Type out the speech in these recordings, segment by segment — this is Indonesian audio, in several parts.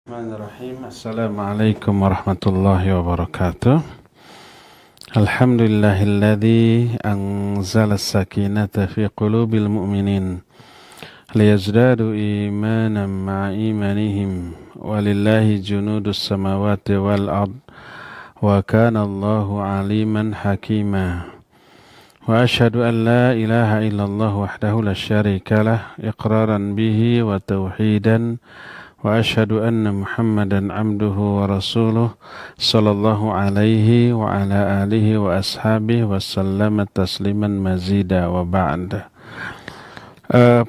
Bismillahirrahmanirrahim. Assalamualaikum warahmatullahi wabarakatuh. Alhamdulillahilladzi anzala as-sakinata fi qulubil mu'minin liyazdadu imanan ma'a imanihim walillahi junudus samawati wal ard wa kana Allahu aliman hakima. Wa ashhadu an la ilaha illallah wahdahu la syarika lah iqraran bihi wa tauhidan wa ashhadu anna Muhammadan abduhu wa rasuluh sallallahu alaihi wa ala alihi wa ashabihi wa sallama tasliman mazida wa ba'd.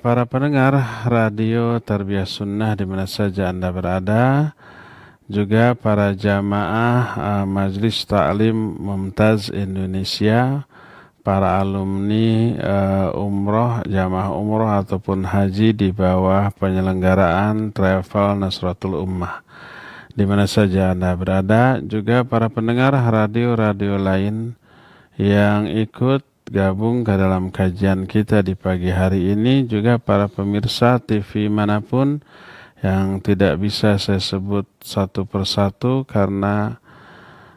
Para pendengar radio Tarbiyah Sunnah di mana saja Anda berada, juga para jamaah Majlis Ta'lim Mumtaz Indonesia, para alumni jamaah umroh ataupun haji di bawah penyelenggaraan Travel Nasratul Ummah di mana saja Anda berada, juga para pendengar radio-radio lain yang ikut gabung ke dalam kajian kita di pagi hari ini, juga para pemirsa TV manapun yang tidak bisa saya sebut satu persatu karena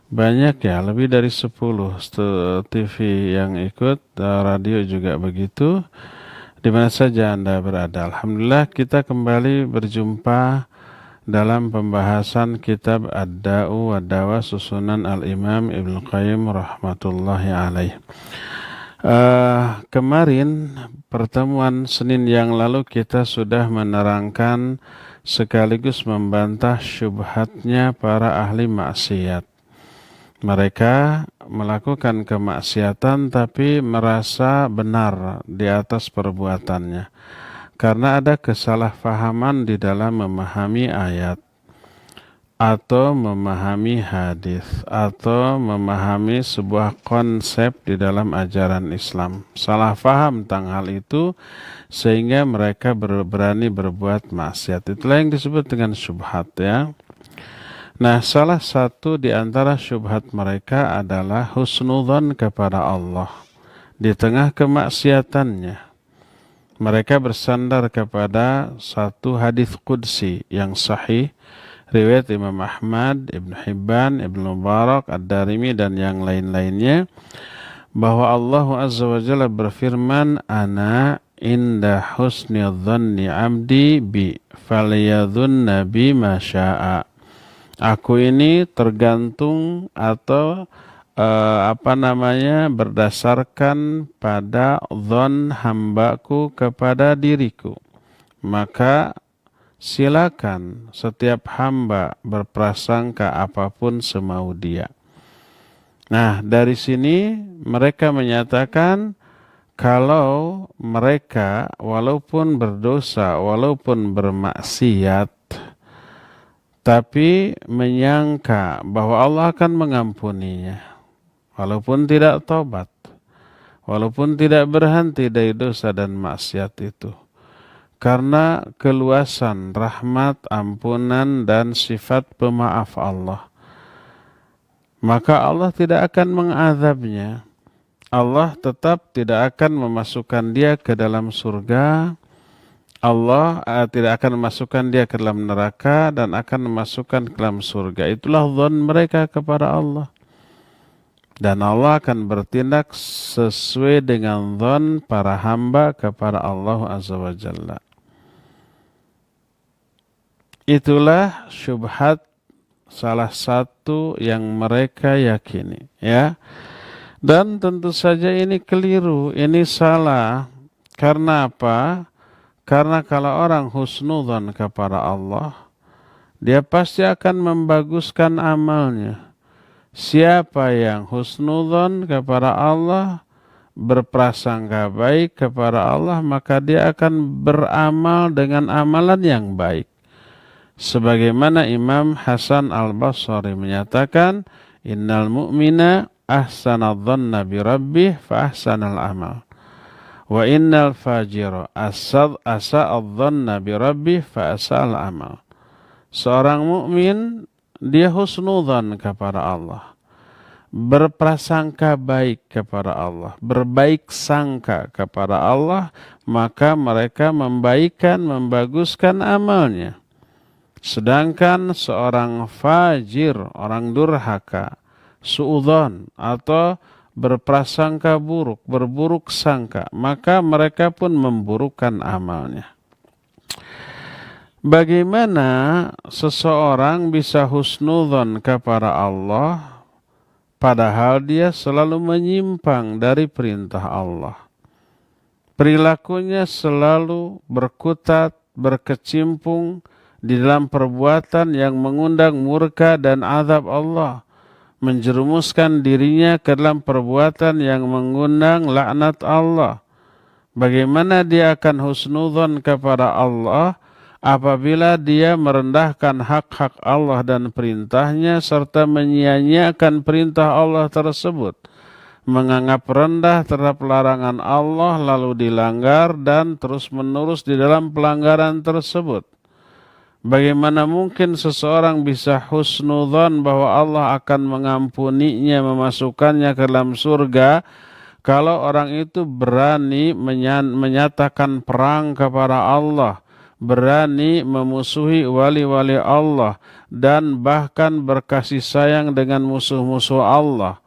banyak ya, lebih dari 10 TV yang ikut, radio juga begitu, di mana saja Anda berada. Alhamdulillah kita kembali berjumpa dalam pembahasan kitab Ad-Da'u wa Dawa susunan Al-Imam Ibnu Qayyim rahmatullahi alaih. Kemarin pertemuan Senin yang lalu kita sudah menerangkan sekaligus membantah syubhatnya para ahli maksiat. Mereka melakukan kemaksiatan tapi merasa benar di atas perbuatannya karena ada kesalahpahaman di dalam memahami ayat atau memahami hadis atau memahami sebuah konsep di dalam ajaran Islam. Salah paham tentang hal itu sehingga mereka berani berbuat maksiat. Itulah yang disebut dengan syubhat ya. Nah, salah satu di antara syubhat mereka adalah husnudzon kepada Allah. Di tengah kemaksiatannya, mereka bersandar kepada satu hadis qudsi yang sahih, riwayat Imam Ahmad, Ibn Hibban, Ibn Mubarak, Ad-Darimi, dan yang lain-lainnya, bahwa Allah Azza wa Jalla berfirman, Ana inda husni dhanni abdi bi, falyadhunna bi ma sya'a. Aku ini tergantung atau berdasarkan pada dzon hambaku kepada diriku. Maka silakan setiap hamba berprasangka apapun semau dia. Nah, dari sini mereka menyatakan kalau mereka walaupun berdosa, walaupun bermaksiat, tapi menyangka bahwa Allah akan mengampuninya walaupun tidak tobat, walaupun tidak berhenti dari dosa dan maksiat itu, karena keluasan rahmat, ampunan, dan sifat pemaaf Allah, maka Allah tidak akan mengazabnya. Allah tetap tidak akan memasukkan dia ke dalam surga. Allah tidak akan memasukkan dia ke dalam neraka dan akan memasukkan ke dalam surga. Itulah dzan mereka kepada Allah. Dan Allah akan bertindak sesuai dengan dzan para hamba kepada Allah Azza wa Jalla. Itulah syubhat salah satu yang mereka yakini, ya. Dan tentu saja ini keliru, ini salah. Karena apa? Karena kalau orang husnudzon kepada Allah, dia pasti akan membaguskan amalnya. Siapa yang husnudzon kepada Allah, berprasangka baik kepada Allah, maka dia akan beramal dengan amalan yang baik. Sebagaimana Imam Hasan Al-Basri menyatakan, Innal mu'mina ahsanadh-dhanna bi rabbih fa ahsanal amal. Wa innal fajira asa'adh-dhanna bi rabbih fa asa'al amal. Seorang mukmin dia husnudzan kepada Allah, berprasangka baik kepada Allah, berbaik sangka kepada Allah, maka mereka membaguskan amalnya. Sedangkan seorang fajir, orang durhaka, suudzon atau berprasangka buruk, berburuk sangka, maka mereka pun memburukkan amalnya. Bagaimana seseorang bisa husnudzon kepada Allah padahal dia selalu menyimpang dari perintah Allah? Perilakunya selalu berkutat, berkecimpung di dalam perbuatan yang mengundang murka dan azab Allah, menjerumuskan dirinya ke dalam perbuatan yang mengundang laknat Allah. Bagaimana dia akan husnudzon kepada Allah apabila dia merendahkan hak-hak Allah dan perintahnya serta menyia-nyiakan perintah Allah tersebut, menganggap rendah terhadap larangan Allah lalu dilanggar dan terus-menerus di dalam pelanggaran tersebut? Bagaimana mungkin seseorang bisa husnudzon bahwa Allah akan mengampuninya, memasukkannya ke dalam surga, kalau orang itu berani menyatakan perang kepada Allah, berani memusuhi wali-wali Allah, dan bahkan berkasih sayang dengan musuh-musuh Allah?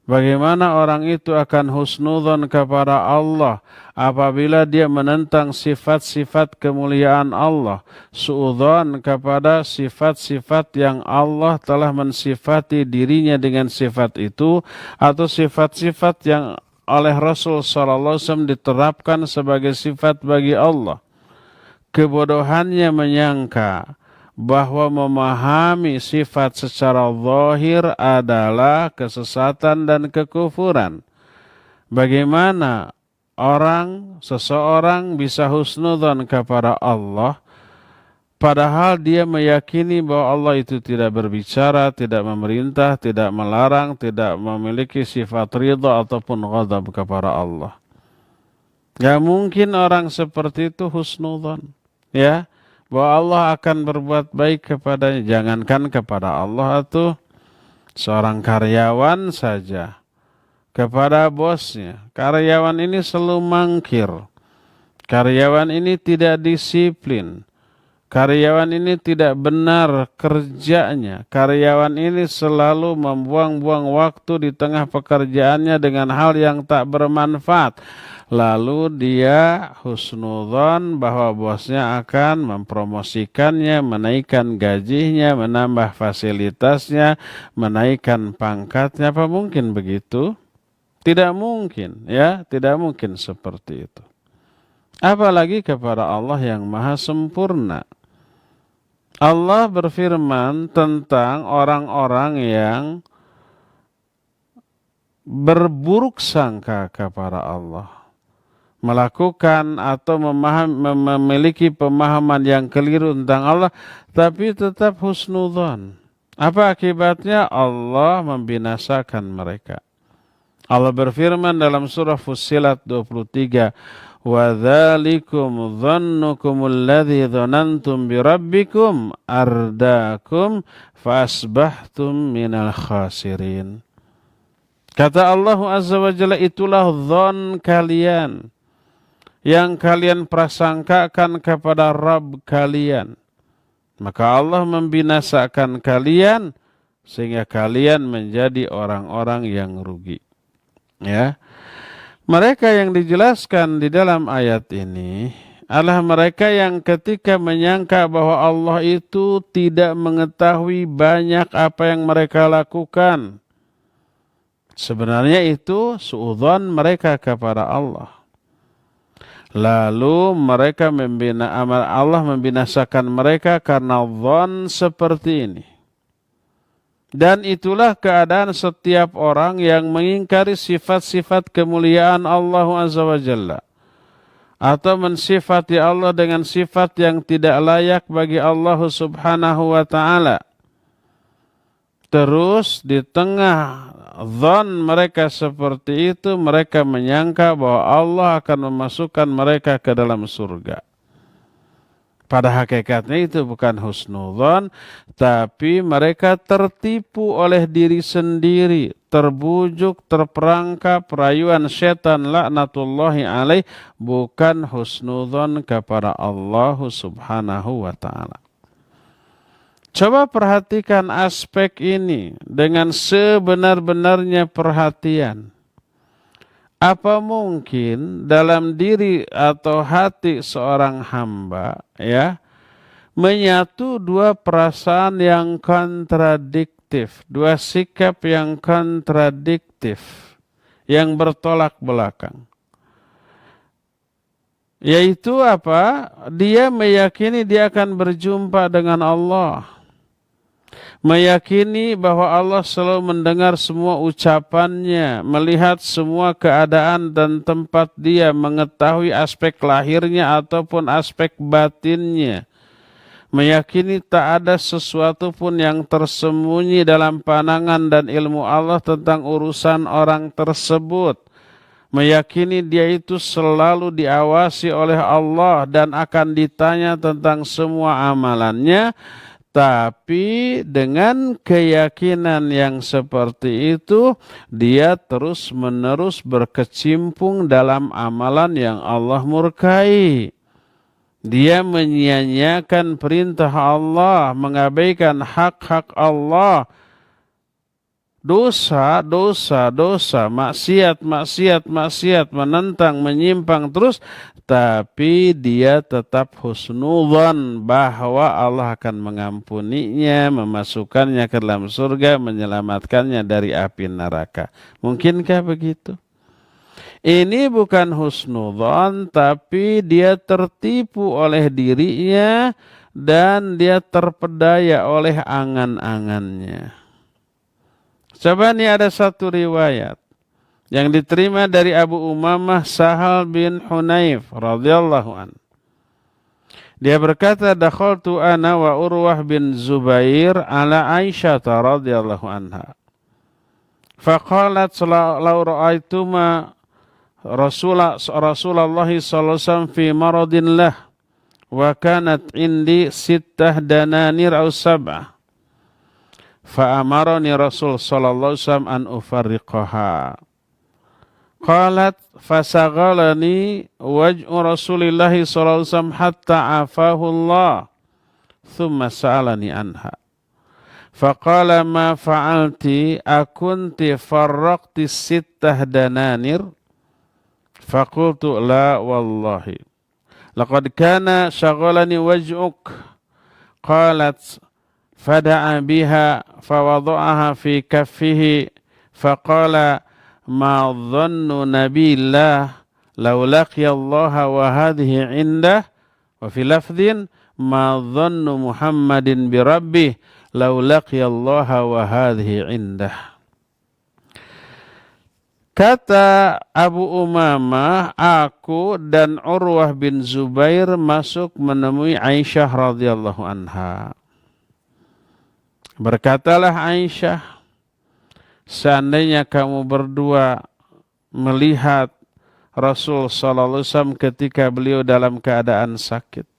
Bagaimana orang itu akan husnudzon kepada Allah apabila dia menentang sifat-sifat kemuliaan Allah, suudzon kepada sifat-sifat yang Allah telah mensifati dirinya dengan sifat itu, atau sifat-sifat yang oleh Rasul SAW diterapkan sebagai sifat bagi Allah? Kebodohannya menyangka bahwa memahami sifat secara zahir adalah kesesatan dan kekufuran. Bagaimana seseorang bisa husnudzon kepada Allah padahal dia meyakini bahwa Allah itu tidak berbicara, tidak memerintah, tidak melarang, tidak memiliki sifat ridha ataupun ghadab kepada Allah? Gak mungkin orang seperti itu husnudzon, ya, bahwa Allah akan berbuat baik kepadanya. Jangankan kepada Allah, atau seorang karyawan saja kepada bosnya. Karyawan ini selalu mangkir. Karyawan ini tidak disiplin. Karyawan ini tidak benar kerjanya. Karyawan ini selalu membuang-buang waktu di tengah pekerjaannya dengan hal yang tak bermanfaat. Lalu dia husnudzon bahwa bosnya akan mempromosikannya, menaikkan gajinya, menambah fasilitasnya, menaikkan pangkatnya. Apa mungkin begitu? Tidak mungkin, ya, tidak mungkin seperti itu. Apalagi kepada Allah yang maha sempurna. Allah berfirman tentang orang-orang yang berburuk sangka kepada Allah, melakukan atau memiliki pemahaman yang keliru tentang Allah, tapi tetap husnudzon. Apa akibatnya? Allah membinasakan mereka. Allah berfirman dalam surah Fussilat 23, وَذَلِكُمْ ظَنُّكُمُ الَّذِي ظَنَنْتُمْ بِرَبِّكُمْ أَرْدَاكُمْ فَأَصْبَحْتُمْ مِنَ الْخَاسِرِينَ. Kata Allah Azza wa Jalla, itulah dzon kalian yang kalian prasangkakan kepada Rabb kalian. Maka Allah membinasakan kalian sehingga kalian menjadi orang-orang yang rugi. Ya. Mereka yang dijelaskan di dalam ayat ini adalah mereka yang ketika menyangka bahwa Allah itu tidak mengetahui banyak apa yang mereka lakukan. Sebenarnya itu suudzon mereka kepada Allah. Lalu mereka Allah membinasakan mereka karena dzon seperti ini. Dan itulah keadaan setiap orang yang mengingkari sifat-sifat kemuliaan Allah Azza wa Jalla, atau mensifati Allah dengan sifat yang tidak layak bagi Allah Subhanahu wa Ta'ala. Terus di tengah dzan mereka seperti itu, mereka menyangka bahwa Allah akan memasukkan mereka ke dalam surga. Pada hakikatnya itu bukan husnudzon, tapi mereka tertipu oleh diri sendiri, terbujuk, terperangkap rayuan setan laknatullahi alaih, bukan husnudzon kepada Allah Subhanahu wa Ta'ala. Coba perhatikan aspek ini dengan sebenar-benarnya perhatian. Apa mungkin dalam diri atau hati seorang hamba ya menyatu dua perasaan yang kontradiktif, dua sikap yang kontradiktif, yang bertolak belakang. Yaitu apa? Dia meyakini dia akan berjumpa dengan Allah. Meyakini bahwa Allah selalu mendengar semua ucapannya, melihat semua keadaan dan tempat dia, mengetahui aspek lahirnya ataupun aspek batinnya. Meyakini tak ada sesuatu pun yang tersembunyi dalam pandangan dan ilmu Allah tentang urusan orang tersebut. Meyakini dia itu selalu diawasi oleh Allah dan akan ditanya tentang semua amalannya. Tapi dengan keyakinan yang seperti itu, dia terus-menerus berkecimpung dalam amalan yang Allah murkai. Dia menyia-nyiakan perintah Allah, mengabaikan hak-hak Allah. Dosa, maksiat, menentang, menyimpang terus. Tapi dia tetap husnudzon bahwa Allah akan mengampuninya, memasukkannya ke dalam surga, menyelamatkannya dari api neraka. Mungkinkah begitu? Ini bukan husnudzon, tapi dia tertipu oleh dirinya dan dia terpedaya oleh angan-angannya. Coba nih ada satu riwayat yang diterima dari Abu Umamah Sahal bin Hunayf radhiyallahu an. Dia berkata, dakhaltu ana wa Urwah bin Zubair ala Aisyah radhiyallahu anha. Faqalat law ra'aituma Rasulullah sallallahu alaihi wasallam fi maradin lah wa kanat indi sittah dananir aw sab'ah. Fa amarani Rasul sallallahu alaihi wasallam an ufarriqaha. Qalat fasaghalani waj'u Rasulillah sallallahu alaihi wasallam hatta afahu Allah thumma sa'alani anha. Faqala ma fa'alti akunti farraqti sittah dananir? Faqultu la wallahi laqad kana shaghalani waj'uk. Qalat fada'a biha fawada'aha fi kaffihi faqala ma dhannu nabillah law laqiya Allah wa hadhihi indah wa fi lafdhin ma dhannu Muhammadin bi rabbih law laqiya Allah wa hadhihi indah. Kata Abu Umamah, aku dan Urwah bin Zubair masuk menemui Aisyah radhiyallahu anha. Berkatalah Aisyah, seandainya kamu berdua melihat Rasul sallallahu alaihi wasallam ketika beliau dalam keadaan sakit.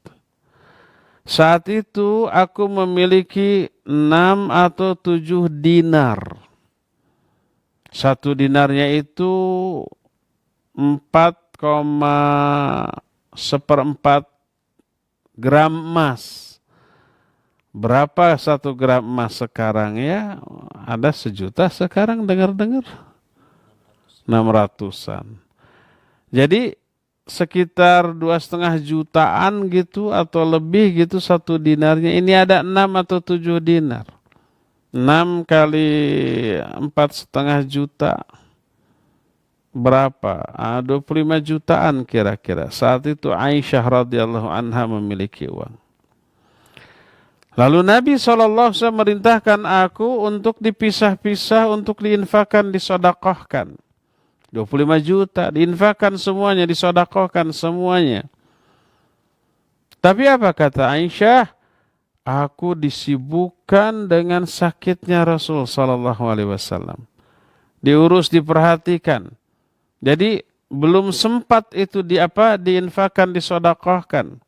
Saat itu aku memiliki 6 atau 7 dinar. Satu dinarnya itu 4,4 gram emas. Berapa 1 gram emas sekarang ya? Ada 1 juta sekarang dengar-dengar. 600-an. Jadi sekitar 2,5 jutaan gitu atau lebih gitu 1 dinarnya. Ini ada 6 atau 7 dinar. 6 kali 4,5 juta. Berapa? 25 jutaan kira-kira. Saat itu Aisyah radhiyallahu anha memiliki uang. Lalu Nabi SAW merintahkan aku untuk dipisah-pisah, untuk diinfakkan, disedekahkan. 25 juta, diinfakkan semuanya, disedekahkan semuanya. Tapi apa kata Aisyah? Aku disibukkan dengan sakitnya Rasul sallallahu alaihi wasallam. Diurus, diperhatikan. Jadi belum sempat itu diinfakkan, disedekahkan.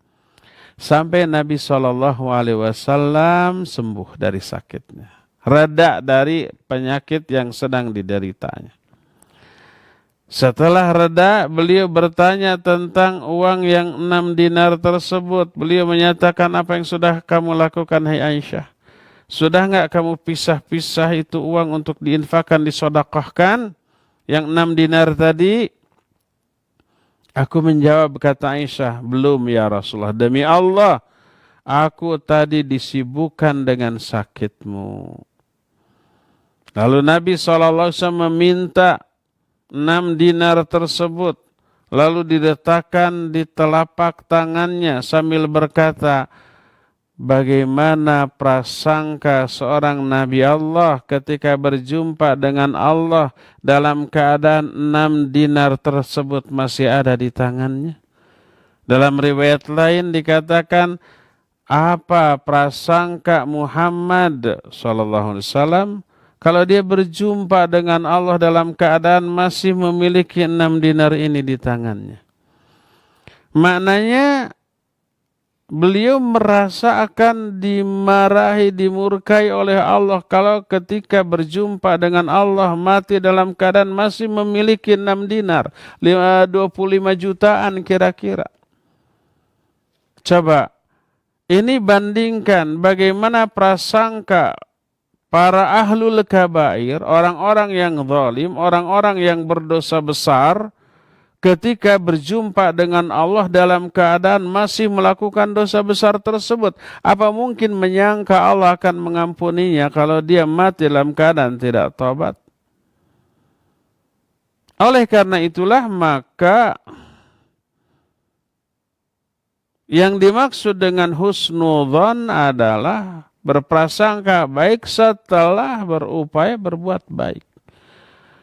Sampai Nabi sallallahu alaihi wasallam sembuh dari sakitnya. Reda dari penyakit yang sedang dideritanya. Setelah reda, beliau bertanya tentang uang yang 6 dinar tersebut. Beliau menyatakan, apa yang sudah kamu lakukan, hai Aisyah? Sudah nggak kamu pisah-pisah itu uang untuk diinfakkan, disedekahkan? Yang 6 dinar tadi? Aku menjawab, kata Aisyah, belum ya Rasulullah. Demi Allah, aku tadi disibukkan dengan sakitmu. Lalu Nabi SAW meminta 6 dinar tersebut. Lalu diletakkan di telapak tangannya sambil berkata, bagaimana prasangka seorang Nabi Allah ketika berjumpa dengan Allah dalam keadaan 6 dinar tersebut masih ada di tangannya. Dalam riwayat lain dikatakan, apa prasangka Muhammad SAW kalau dia berjumpa dengan Allah dalam keadaan masih memiliki 6 dinar ini di tangannya. Maknanya beliau merasa akan dimarahi, dimurkai oleh Allah kalau ketika berjumpa dengan Allah mati dalam keadaan masih memiliki 6 dinar, 25 jutaan kira-kira. Coba, ini bandingkan bagaimana prasangka para ahlul kabair, orang-orang yang zalim, orang-orang yang berdosa besar, ketika berjumpa dengan Allah dalam keadaan masih melakukan dosa besar tersebut. Apa mungkin menyangka Allah akan mengampuninya kalau dia mati dalam keadaan tidak taubat? Oleh karena itulah maka yang dimaksud dengan husnudzon adalah berprasangka baik setelah berupaya berbuat baik.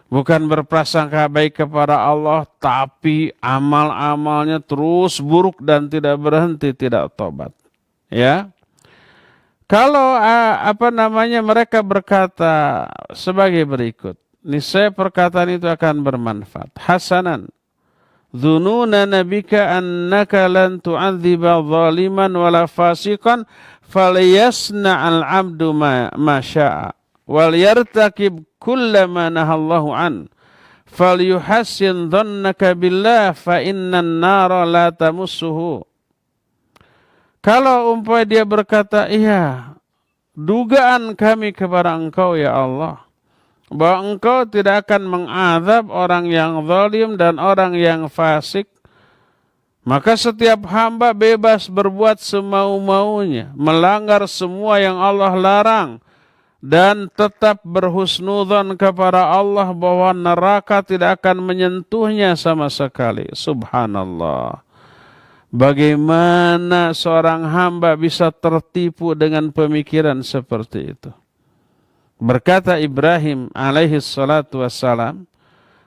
Bukan berprasangka baik kepada Allah, tapi amal-amalnya terus buruk dan tidak berhenti, tidak tobat. Ya, kalau mereka berkata sebagai berikut, niscaya perkataan itu akan bermanfaat. Hasanan, dzununa nabika annaka lan tu'adziba zaliman wala fasiqan falyasna'al 'abdu ma syaa wal yartakib kullama nahallahu an falyuhassin dhannaka billah fa innan nara la tamussuhu. Kalau umpamanya dia berkata, iya, dugaan kami kepada engkau ya Allah, bahwa engkau tidak akan mengazab orang yang zalim dan orang yang fasik, maka setiap hamba bebas berbuat semau-maunya, melanggar semua yang Allah larang, dan tetap berhusnudzon kepada Allah bahwa neraka tidak akan menyentuhnya sama sekali. Subhanallah. Bagaimana seorang hamba bisa tertipu dengan pemikiran seperti itu? Berkata Ibrahim alaihi salatu wassalam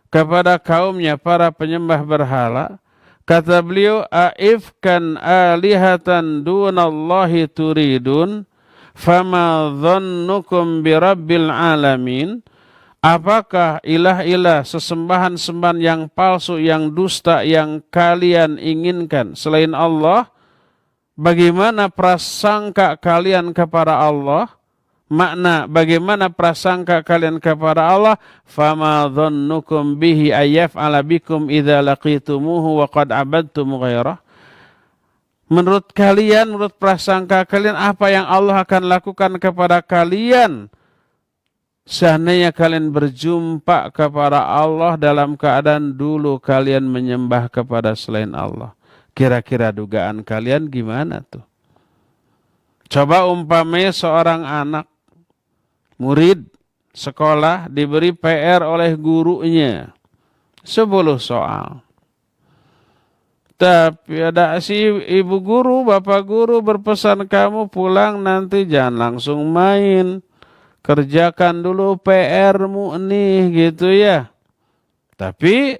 kepada kaumnya para penyembah berhala, kata beliau, aifkan alihatan dunallahi turidun fama dhannukum birabbil alamin. Apakah ilah-ilah sesembahan-sembahan yang palsu, yang dusta yang kalian inginkan selain Allah? Bagaimana prasangka kalian kepada Allah? Makna bagaimana prasangka kalian kepada Allah? Fama dhannukum bihi ayyaf'ala bikum idza laqitumuhu wa qad abadtum ghairah. Menurut kalian, menurut prasangka kalian, apa yang Allah akan lakukan kepada kalian seandainya kalian berjumpa kepada Allah dalam keadaan dulu kalian menyembah kepada selain Allah? Kira-kira dugaan kalian gimana tuh? Coba umpamanya seorang anak, murid sekolah diberi PR oleh gurunya 10 soal. Tapi ada si ibu guru, bapak guru berpesan, kamu pulang nanti jangan langsung main. Kerjakan dulu PR-mu nih, gitu ya. Tapi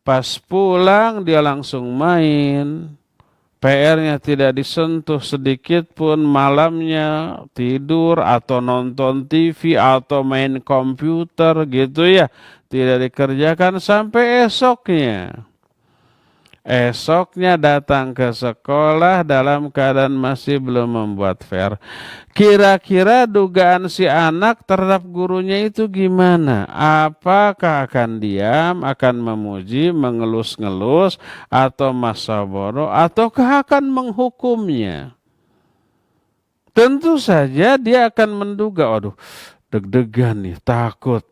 pas pulang dia langsung main. PR-nya tidak disentuh sedikit pun, malamnya tidur atau nonton TV atau main komputer gitu ya. Tidak dikerjakan sampai esoknya. Esoknya datang ke sekolah dalam keadaan masih belum membuat PR. Kira-kira dugaan si anak terhadap gurunya itu gimana? Apakah akan diam, akan memuji, mengelus-ngelus, atau masa bodoh, ataukah akan menghukumnya? tentu saja dia akan menduga, waduh, deg-degan nih, takut.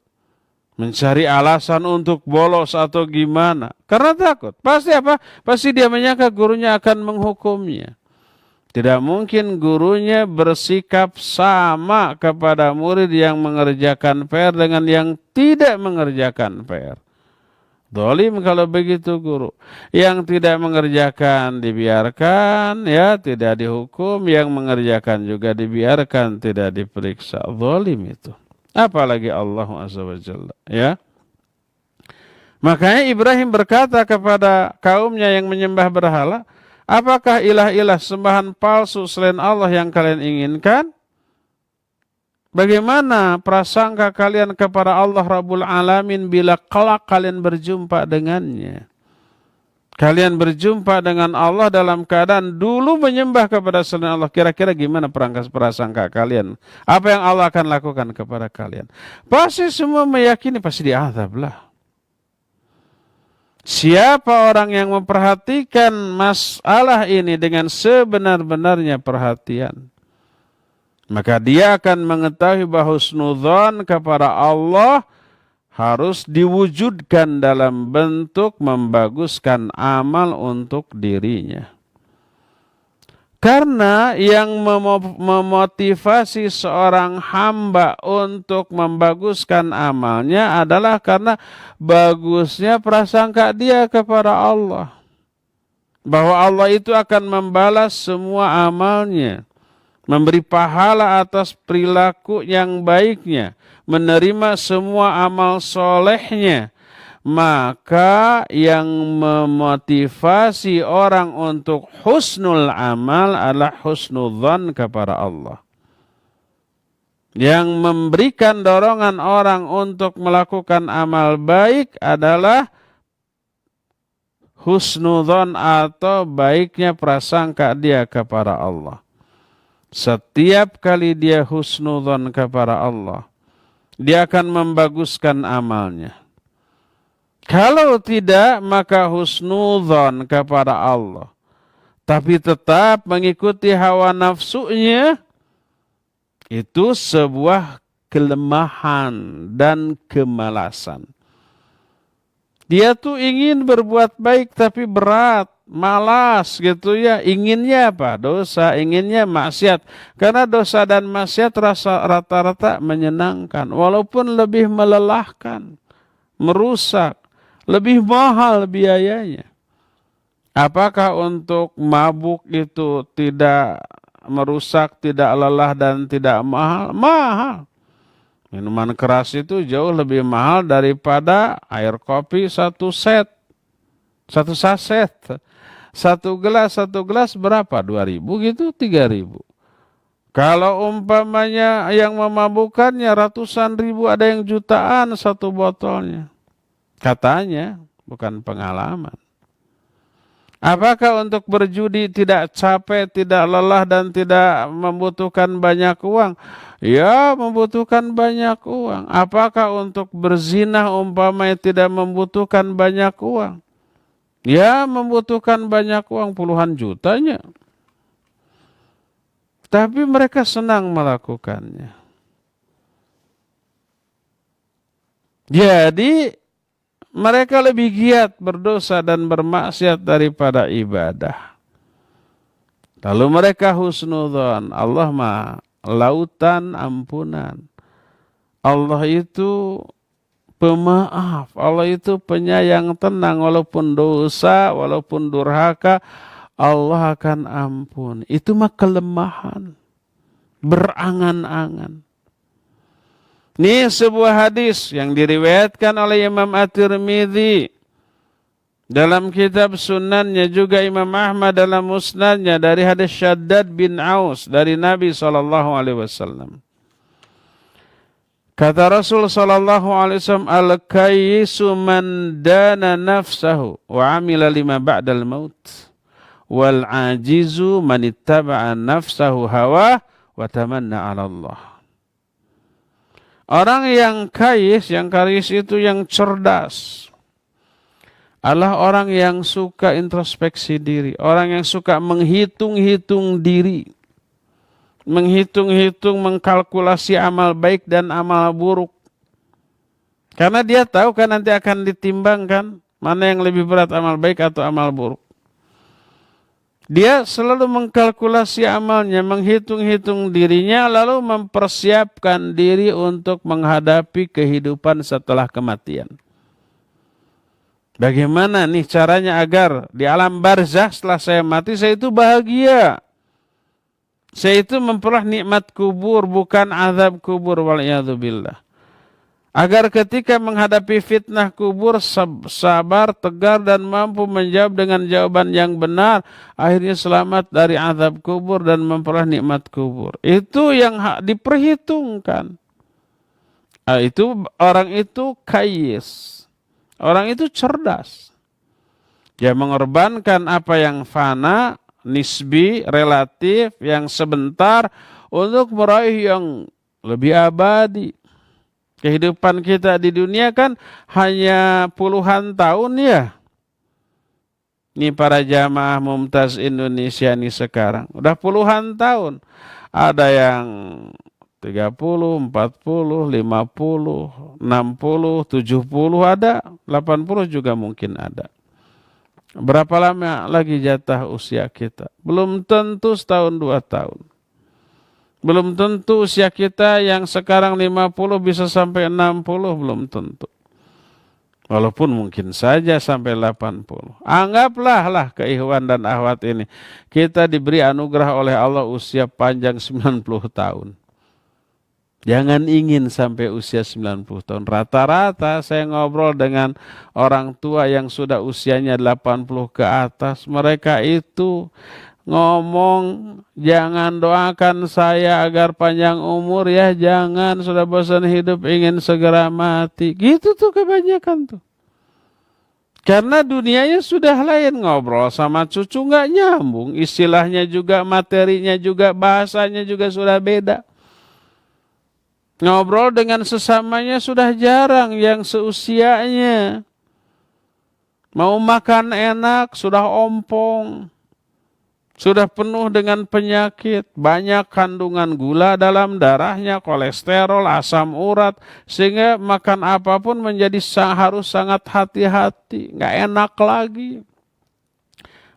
Mencari alasan untuk bolos atau gimana. Karena takut. Pasti apa? Pasti dia menyangka gurunya akan menghukumnya. Tidak mungkin gurunya bersikap sama kepada murid yang mengerjakan PR dengan yang tidak mengerjakan PR. Dolim kalau begitu guru. Yang tidak mengerjakan dibiarkan, ya tidak dihukum. Yang mengerjakan juga dibiarkan, tidak diperiksa. Dolim itu. Apalagi Allah Azza wa Jalla, ya. Makanya Ibrahim berkata kepada kaumnya yang menyembah berhala, apakah ilah-ilah sembahan palsu selain Allah yang kalian inginkan? Bagaimana prasangka kalian kepada Allah Rabbul Alamin bila kelak kalian berjumpa dengannya? Kalian berjumpa dengan Allah dalam keadaan dulu menyembah kepada selain Allah. Kira-kira gimana prasangka kalian? Apa yang Allah akan lakukan kepada kalian? Pasti semua meyakini pasti diazab lah. Siapa orang yang memperhatikan masalah ini dengan sebenar-benarnya perhatian, maka dia akan mengetahui bahwa husnudzon kepada Allah harus diwujudkan dalam bentuk membaguskan amal untuk dirinya. Karena yang memotivasi seorang hamba untuk membaguskan amalnya adalah karena bagusnya prasangka dia kepada Allah. Bahwa Allah itu akan membalas semua amalnya. Memberi pahala atas perilaku yang baiknya, menerima semua amal solehnya. Maka yang memotivasi orang untuk husnul amal adalah husnudzan kepada Allah. Yang memberikan dorongan orang untuk melakukan amal baik adalah husnudzan atau baiknya prasangka dia kepada Allah. Setiap kali dia husnudzon kepada Allah, dia akan membaguskan amalnya. Kalau tidak, maka husnudzon kepada Allah, tapi tetap mengikuti hawa nafsunya, itu sebuah kelemahan dan kemalasan. Dia tuh ingin berbuat baik tapi berat, malas gitu ya. Inginnya apa? Dosa, inginnya maksiat. Karena dosa dan maksiat rata-rata menyenangkan. Walaupun lebih melelahkan, merusak, lebih mahal biayanya. Apakah untuk mabuk itu tidak merusak, tidak lelah dan tidak mahal? Mahal. Minuman keras itu jauh lebih mahal daripada air kopi satu saset. Satu gelas berapa? 2.000 gitu, 3.000. Kalau umpamanya yang memabukkannya ratusan ribu, ada yang jutaan satu botolnya. Katanya, bukan pengalaman. Apakah untuk berjudi tidak capek, tidak lelah, dan tidak membutuhkan banyak uang? Ya, membutuhkan banyak uang. Apakah untuk berzina umpamanya tidak membutuhkan banyak uang? Ya, membutuhkan banyak uang, puluhan jutanya. Tapi mereka senang melakukannya. Jadi, mereka lebih giat berdosa dan bermaksiat daripada ibadah. Lalu mereka husnudzon. Allah mah lautan ampunan. Allah itu pemaaf. Allah itu penyayang, tenang. Walaupun dosa, walaupun durhaka, Allah akan ampun. Itu mah kelemahan. Berangan-angan. Ini sebuah hadis yang diriwayatkan oleh Imam At-Tirmidzi dalam kitab Sunannya, juga Imam Ahmad dalam Musnadnya, dari hadis Syaddad bin Aus dari Nabi SAW. Kata Rasul SAW, al-kayyisu man dana nafsahu wa amila lima ba'dal maut, wal ajizu man ittaba'a nafsahu hawa wa tamanna 'ala Allah. Orang yang kayis itu yang cerdas, adalah orang yang suka introspeksi diri, orang yang suka menghitung-hitung diri, menghitung-hitung, mengkalkulasi amal baik dan amal buruk. Karena dia tahu kan nanti akan ditimbangkan mana yang lebih berat, amal baik atau amal buruk. Dia selalu mengkalkulasi amalnya, menghitung-hitung dirinya, lalu mempersiapkan diri untuk menghadapi kehidupan setelah kematian. Bagaimana nih caranya agar di alam barzah setelah saya mati, saya itu bahagia. Saya itu memperoleh nikmat kubur, bukan azab kubur, wal'iyadzubillah. Agar ketika menghadapi fitnah kubur sabar, tegar dan mampu menjawab dengan jawaban yang benar, akhirnya selamat dari azab kubur dan memperoleh nikmat kubur. Itu yang diperhitungkan. Itu orang itu kayis. Orang itu cerdas. Dia mengorbankan apa yang fana, nisbi, relatif, yang sebentar untuk meraih yang lebih abadi. Kehidupan kita di dunia kan hanya puluhan tahun ya. Ini para jamaah Mumtaz Indonesia nih sekarang. Udah puluhan tahun. Ada yang 30, 40, 50, 60, 70 ada. 80 juga mungkin ada. Berapa lama lagi jatah usia kita? Belum tentu setahun 2 tahun. Belum tentu usia kita yang sekarang 50 bisa sampai 60, belum tentu. Walaupun mungkin saja sampai 80. Anggaplah lah keikhwan dan akhwat ini. Kita diberi anugerah oleh Allah usia panjang 90 tahun. Jangan ingin sampai usia 90 tahun. Rata-rata saya ngobrol dengan orang tua yang sudah usianya 80 ke atas. Mereka itu ngomong, jangan doakan saya agar panjang umur ya, jangan, sudah bosan hidup ingin segera mati. Gitu tuh kebanyakan tuh. Karena dunianya sudah lain, ngobrol sama cucu nggak nyambung, istilahnya juga, materinya juga, bahasanya juga sudah beda. Ngobrol dengan sesamanya sudah jarang yang seusianya. Mau makan enak sudah ompong. Sudah penuh dengan penyakit, banyak kandungan gula dalam darahnya, kolesterol, asam urat, sehingga makan apapun menjadi harus sangat hati-hati, nggak enak lagi.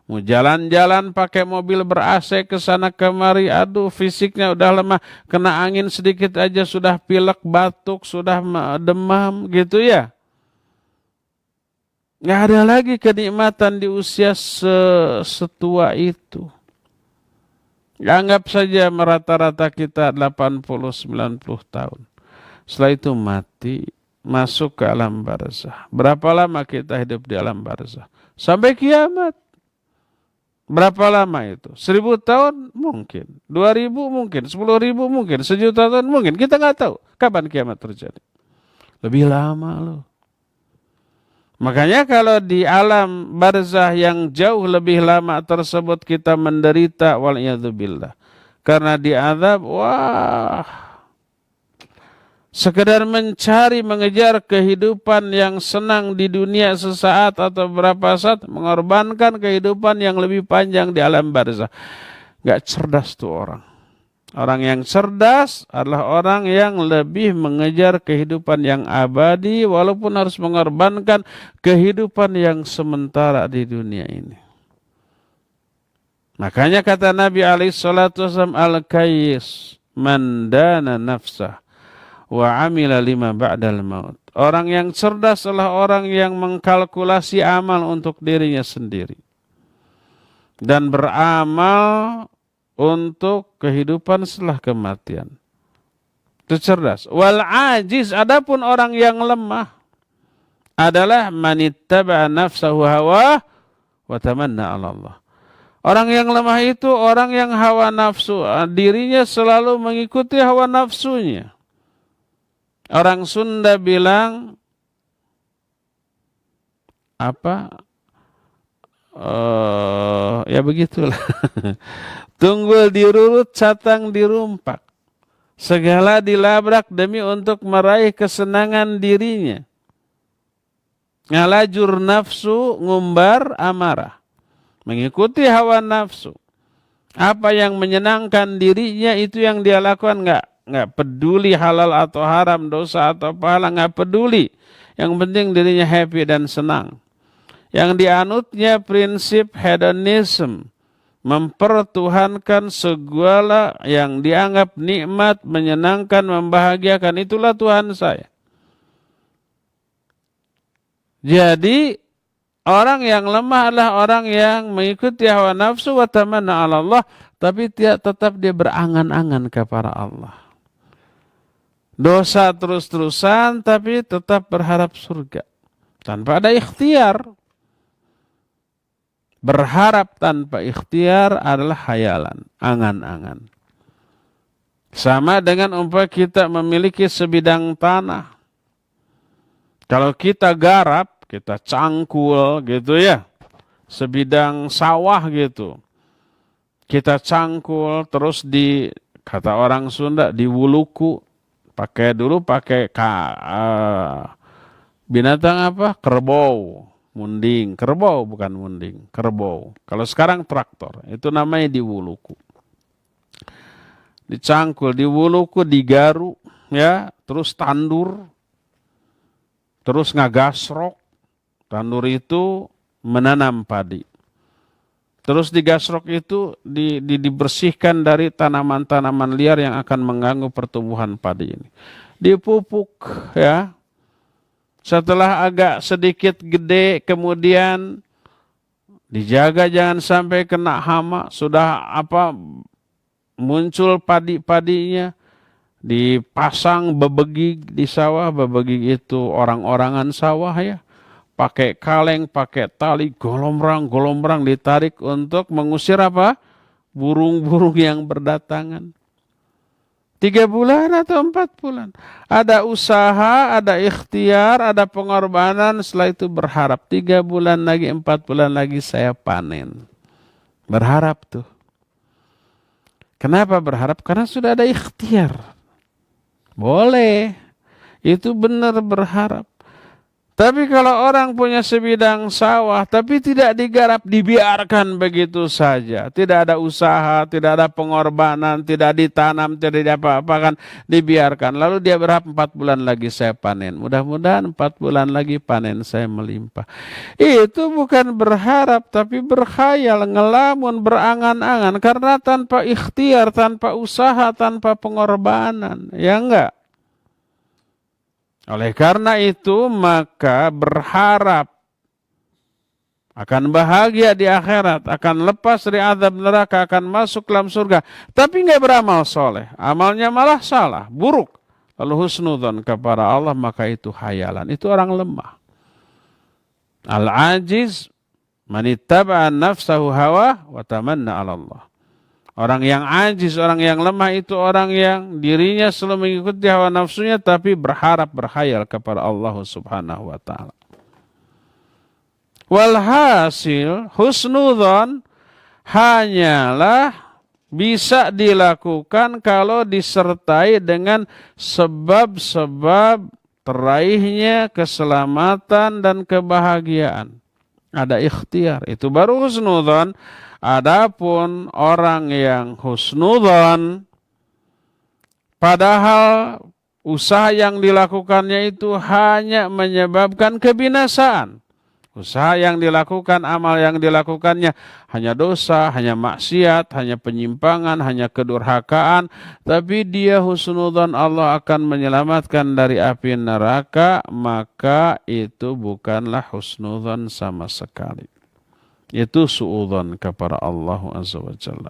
Mau jalan-jalan pakai mobil ber-AC ke sana kemari, aduh fisiknya udah lemah, kena angin sedikit aja sudah pilek, batuk, sudah demam gitu ya. Nggak ada lagi kenikmatan di usia setua itu. Anggap saja merata-rata kita 80-90 tahun. Setelah itu mati, masuk ke alam barzah. Berapa lama kita hidup di alam barzah? Sampai kiamat. Berapa lama itu? 1000 tahun? Mungkin. 2000 mungkin. 10.000 mungkin. 1.000.000 tahun mungkin. Kita nggak tahu kapan kiamat terjadi. Lebih lama loh. Makanya kalau di alam barzah yang jauh lebih lama tersebut kita menderita, wal'iyadzubillah. Karena diazab, wah, sekedar mencari, mengejar kehidupan yang senang di dunia sesaat atau berapa saat, mengorbankan kehidupan yang lebih panjang di alam barzah. Gak cerdas tuh orang. Orang yang cerdas adalah orang yang lebih mengejar kehidupan yang abadi walaupun harus mengorbankan kehidupan yang sementara di dunia ini. Makanya kata Nabi SAW, al-kayyis man dana nafsah wa amila lima ba'dal maut. Orang yang cerdas adalah orang yang mengkalkulasi amal untuk dirinya sendiri dan beramal untuk kehidupan setelah kematian. Itu cerdas. Wal ajiz, adapun orang yang lemah adalah manittaba'a nafsahu hawa wa tamanna 'ala Allah. Orang yang lemah itu orang yang hawa nafsu, dirinya selalu mengikuti hawa nafsunya. Orang Sunda bilang apa? Ya begitulah. Tunggul dirurut, catang dirumpak. Segala dilabrak demi untuk meraih kesenangan dirinya. Ngalajur nafsu, ngumbar amarah. Mengikuti hawa nafsu. Apa yang menyenangkan dirinya itu yang dia lakukan, nggak peduli halal atau haram, dosa atau pahala, nggak peduli. Yang penting dirinya happy dan senang. Yang dianutnya prinsip hedonism, mempertuhankan segala yang dianggap nikmat, menyenangkan, membahagiakan, itulah Tuhan saya. Jadi orang yang lemah adalah orang yang mengikuti hawa nafsu wa tamanna 'ala Allah, tapi tetap dia berangan-angan kepada Allah. Dosa terus-terusan tapi tetap berharap surga. Tanpa ada ikhtiar. Berharap tanpa ikhtiar adalah khayalan, angan-angan. Sama dengan umpama kita memiliki sebidang tanah. Kalau kita garap, kita cangkul gitu ya, sebidang sawah gitu. Kita cangkul terus kata orang Sunda, diwuluku. Pakai binatang apa? Kerbau. Munding, kerbau bukan munding, kerbau. Kalau sekarang traktor, itu namanya diwuluku. Dicangkul, diwuluku, digaru, ya, terus tandur, terus ngagasrok. Tandur itu menanam padi. Terus digasrok itu dibersihkan dari tanaman-tanaman liar yang akan mengganggu pertumbuhan padi ini. Dipupuk, ya. Setelah agak sedikit gede, kemudian dijaga jangan sampai kena hama. Sudah muncul padi-padinya, dipasang bebegig di sawah. Bebegig itu orang-orangan sawah ya. Pakai kaleng, pakai tali, golombrang ditarik untuk mengusir apa? Burung-burung yang berdatangan. 3 bulan atau 4 bulan. Ada usaha, ada ikhtiar, ada pengorbanan. Setelah itu berharap 3 bulan lagi, 4 bulan lagi saya panen. Berharap tuh. Kenapa berharap? Karena sudah ada ikhtiar. Boleh. Itu benar berharap. Tapi kalau orang punya sebidang sawah, tapi tidak digarap, dibiarkan begitu saja. Tidak ada usaha, tidak ada pengorbanan, tidak ditanam, tidak diapa-apakan, dibiarkan. Lalu dia berharap 4 bulan lagi saya panen. Mudah-mudahan 4 bulan lagi panen saya melimpah. Itu bukan berharap, tapi berkhayal, ngelamun, berangan-angan. Karena tanpa ikhtiar, tanpa usaha, tanpa pengorbanan. Ya enggak? Oleh karena itu maka berharap akan bahagia di akhirat, akan lepas dari azab neraka, akan masuk dalam surga. Tapi nggak beramal soleh, amalnya malah salah, buruk. Lalu husnudzon kepada Allah, maka itu khayalan, itu orang lemah. Al-ajiz manittaba'a nafsahu hawa wa tamanna 'ala Allah. Orang yang ajiz, orang yang lemah itu orang yang dirinya selalu mengikuti hawa nafsunya tapi berharap, berkhayal kepada Allah Subhanahu wa taala. Walhasil husnudzon hanyalah bisa dilakukan kalau disertai dengan sebab-sebab teraihnya keselamatan dan kebahagiaan. Ada ikhtiar, itu baru husnudzon. Adapun orang yang husnudzon, padahal usaha yang dilakukannya itu hanya menyebabkan kebinasaan. Usaha yang dilakukan, amal yang dilakukannya hanya dosa, hanya maksiat, hanya penyimpangan, hanya kedurhakaan. Tapi dia husnudzon Allah akan menyelamatkan dari api neraka, maka itu bukanlah husnudzon sama sekali. Itu suudzon kepada Allah Azza wa Jalla.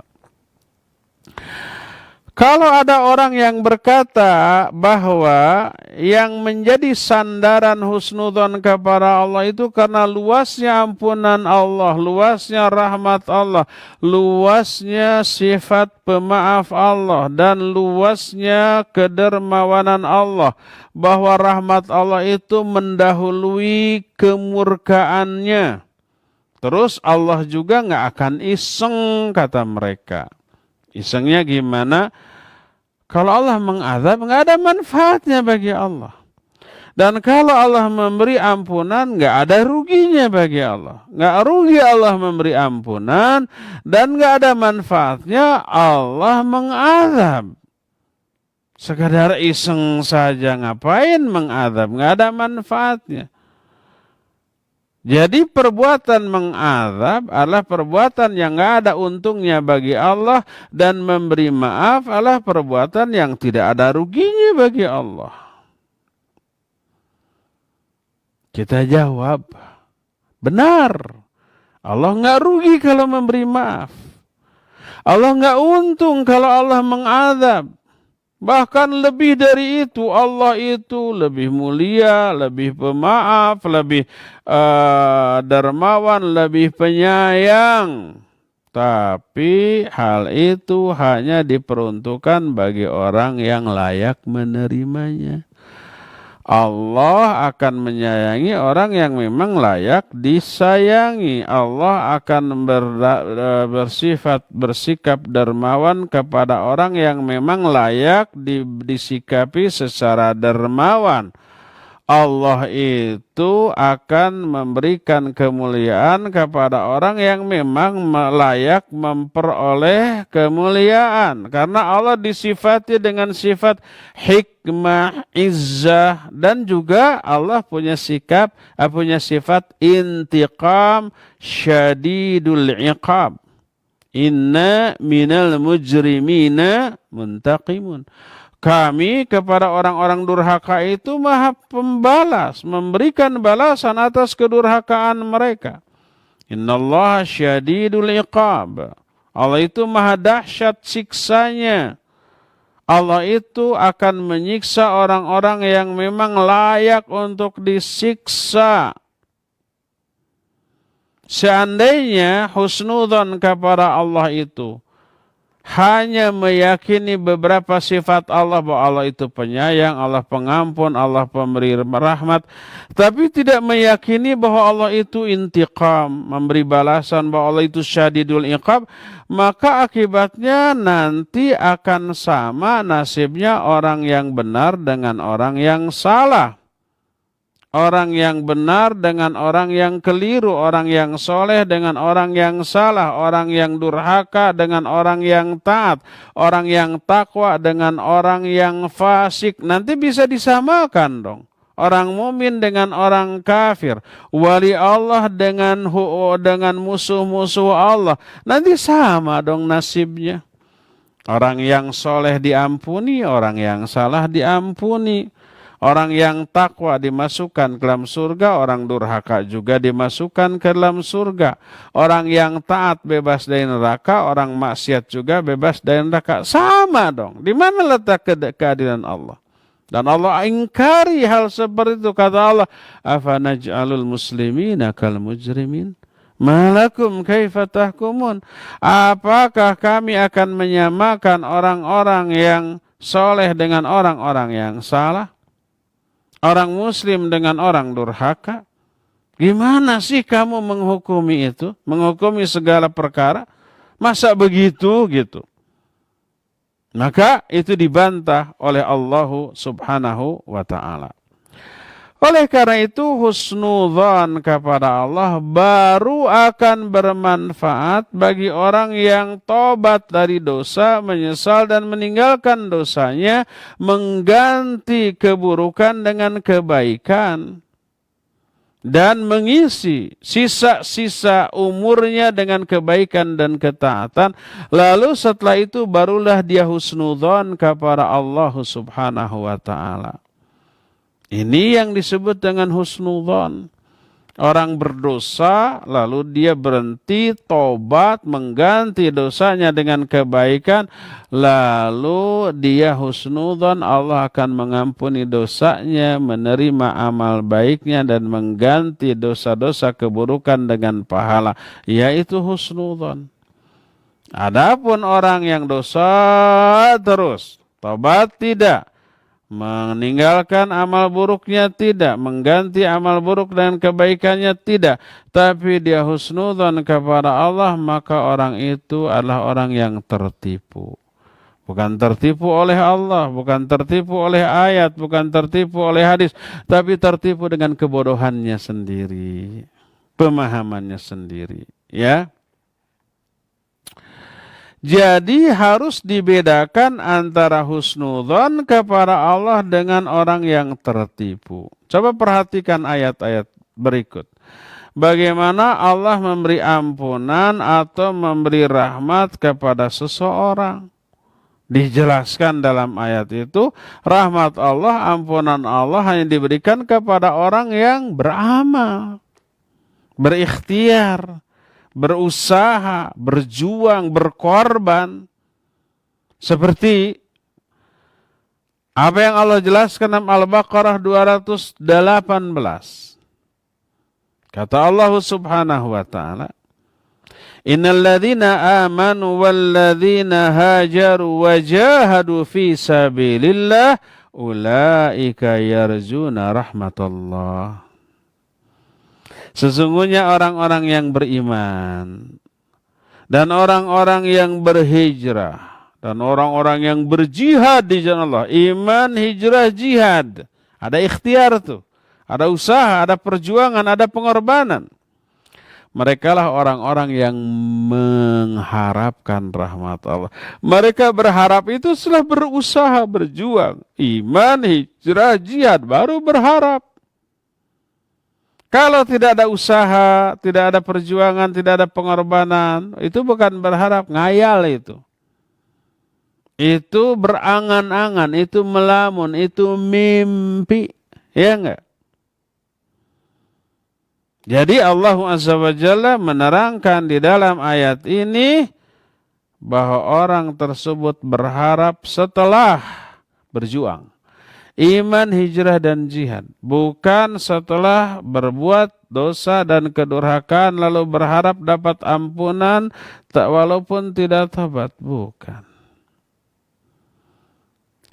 Kalau ada orang yang berkata bahwa yang menjadi sandaran husnudzon kepada Allah itu karena luasnya ampunan Allah, luasnya rahmat Allah, luasnya sifat pemaaf Allah, dan luasnya kedermawanan Allah, bahwa rahmat Allah itu mendahului kemurkaannya. Terus Allah juga nggak akan iseng, kata mereka. Isengnya gimana? Kalau Allah mengazab nggak ada manfaatnya bagi Allah. Dan kalau Allah memberi ampunan, nggak ada ruginya bagi Allah. Nggak rugi Allah memberi ampunan, dan nggak ada manfaatnya Allah mengadab. Sekadar iseng saja, ngapain mengadab? Nggak ada manfaatnya. Jadi perbuatan mengadab adalah perbuatan yang nggak ada untungnya bagi Allah, dan memberi maaf adalah perbuatan yang tidak ada ruginya bagi Allah. Kita jawab, benar. Allah nggak rugi kalau memberi maaf. Allah nggak untung kalau Allah mengadab. Bahkan lebih dari itu, Allah itu lebih mulia, lebih pemaaf, lebih dermawan, lebih penyayang. Tapi hal itu hanya diperuntukkan bagi orang yang layak menerimanya. Allah akan menyayangi orang yang memang layak disayangi. Allah akan bersikap dermawan kepada orang yang memang layak disikapi secara dermawan. Allah itu akan memberikan kemuliaan kepada orang yang memang layak memperoleh kemuliaan. Karena Allah disifati dengan sifat hikmah, izzah, dan juga Allah punya sifat intiqam, syadidul iqab. Inna minal mujrimina muntaqimun. Kami kepada orang-orang durhaka itu maha pembalas, memberikan balasan atas kedurhakaan mereka. Innallaha syadidul iqab. Allah itu maha dahsyat siksanya. Allah itu akan menyiksa orang-orang yang memang layak untuk disiksa. Seandainya husnudzon kepada Allah itu hanya meyakini beberapa sifat Allah, bahwa Allah itu penyayang, Allah pengampun, Allah pemberi rahmat, tapi tidak meyakini bahwa Allah itu intiqam, memberi balasan, bahwa Allah itu syadidul iqab, maka akibatnya nanti akan sama nasibnya orang yang benar dengan orang yang salah. Orang yang benar dengan orang yang keliru, orang yang soleh dengan orang yang salah, orang yang durhaka dengan orang yang taat, orang yang takwa dengan orang yang fasik. Nanti bisa disamakan dong. Orang mumin dengan orang kafir, wali Allah dengan musuh-musuh Allah. Nanti sama dong nasibnya. Orang yang soleh diampuni, orang yang salah diampuni. Orang yang takwa dimasukkan ke dalam surga, orang durhaka juga dimasukkan ke dalam surga. Orang yang taat bebas dari neraka, orang maksiat juga bebas dari neraka. Sama dong. Di mana letak keadilan Allah? Dan Allah ingkari hal seperti itu. Kata Allah, afanaj'alul muslimina kal mujrimin? Malakum kaifa tahkumun? Apakah kami akan menyamakan orang-orang yang soleh dengan orang-orang yang salah? Orang muslim dengan orang durhaka? Gimana sih kamu menghukumi itu? Menghukumi segala perkara? Masa begitu gitu? Maka itu dibantah oleh Allah subhanahu wa ta'ala. Oleh karena itu husnudzan kepada Allah baru akan bermanfaat bagi orang yang tobat dari dosa, menyesal dan meninggalkan dosanya, mengganti keburukan dengan kebaikan, dan mengisi sisa-sisa umurnya dengan kebaikan dan ketaatan. Lalu setelah itu barulah dia husnudzan kepada Allah subhanahu wa ta'ala. Ini yang disebut dengan husnudzan. Orang berdosa, lalu dia berhenti, tobat, mengganti dosanya dengan kebaikan, lalu dia husnudzan, Allah akan mengampuni dosanya, menerima amal baiknya, dan mengganti dosa-dosa keburukan dengan pahala, yaitu husnudzan. Adapun orang yang dosa terus, tobat tidak, meninggalkan amal buruknya tidak, mengganti amal buruk dengan kebaikannya tidak, tapi dia husnudzan kepada Allah, maka orang itu adalah orang yang tertipu. Bukan tertipu oleh Allah, bukan tertipu oleh ayat, bukan tertipu oleh hadis, tapi tertipu dengan kebodohannya sendiri, pemahamannya sendiri, ya. Jadi harus dibedakan antara husnudzon kepada Allah dengan orang yang tertipu. Coba perhatikan ayat-ayat berikut. Bagaimana Allah memberi ampunan atau memberi rahmat kepada seseorang. Dijelaskan dalam ayat itu, rahmat Allah, ampunan Allah hanya diberikan kepada orang yang beramal, berikhtiar, berusaha, berjuang, berkorban. Seperti apa yang Allah jelaskan dalam Al-Baqarah 218. Kata Allah Subhanahu wa ta'ala, Innal ladzina amanu wal ladzina hajaru wa jahadu fi sabilillah ulaika yarjuna rahmatullah. Sesungguhnya orang-orang yang beriman dan orang-orang yang berhijrah dan orang-orang yang berjihad di jalan Allah. Iman, hijrah, jihad. Ada ikhtiar tuh. Ada usaha, ada perjuangan, ada pengorbanan. Mereka lah orang-orang yang mengharapkan rahmat Allah. Mereka berharap itu setelah berusaha, berjuang. Iman, hijrah, jihad, baru berharap. Kalau tidak ada usaha, tidak ada perjuangan, tidak ada pengorbanan, itu bukan berharap, ngayal itu. Itu berangan-angan, itu melamun, itu mimpi. Ya enggak? Jadi Allah Azza wa Jalla menerangkan di dalam ayat ini bahwa orang tersebut berharap setelah berjuang. Iman, hijrah, dan jihad. Bukan setelah berbuat dosa dan kedurhakaan lalu berharap dapat ampunan walaupun tidak tobat. Bukan.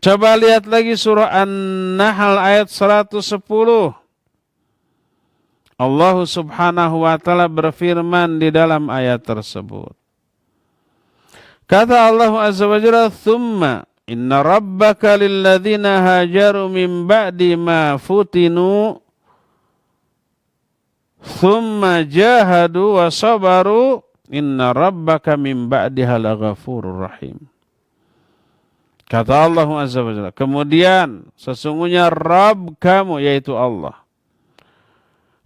Coba lihat lagi surah An-Nahl ayat 110. Allah Subhanahu wa ta'ala berfirman di dalam ayat tersebut. Kata Allah Azza wa Jalla, "Tsumma inna rabbaka lilladzina hajaru min ba'di ma futinu tsumma jahadu wa sabaru inna rabbaka min ba'diha laghafurur rahim." Kata Allah Azza wa Jalla, kemudian sesungguhnya Rabb kamu yaitu Allah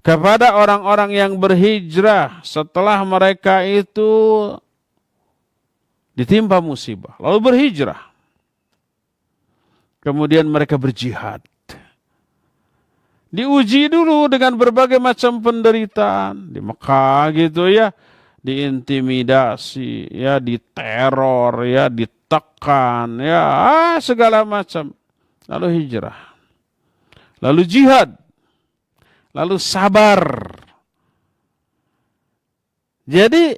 kepada orang-orang yang berhijrah setelah mereka itu ditimpa musibah, lalu berhijrah. Kemudian mereka berjihad. Diuji dulu dengan berbagai macam penderitaan. Di Mekah gitu ya, diintimidasi, ya, diteror, ya, ditekan, ya, segala macam. Lalu hijrah. Lalu jihad. Lalu sabar. Jadi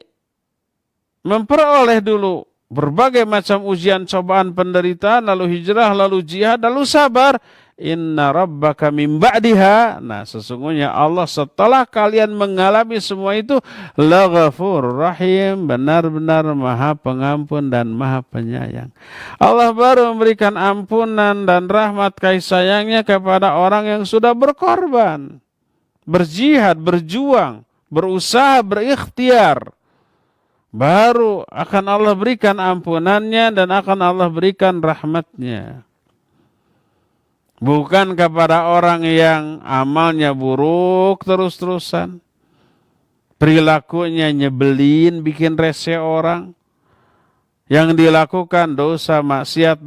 memperoleh dulu berbagai macam ujian, cobaan, penderitaan, lalu hijrah, lalu jihad, lalu sabar. Inna rabbaka min ba'diha. Nah, sesungguhnya Allah setelah kalian mengalami semua itu laghafur rahim, benar-benar Maha Pengampun dan Maha Penyayang. Allah baru memberikan ampunan dan rahmat kasih sayangnya kepada orang yang sudah berkorban, berjihad, berjuang, berusaha, berikhtiar. Baru akan Allah berikan ampunannya dan akan Allah berikan rahmatnya. Bukan kepada orang yang amalnya buruk terus-terusan, perilakunya nyebelin, bikin rese orang, yang dilakukan dosa maksiat,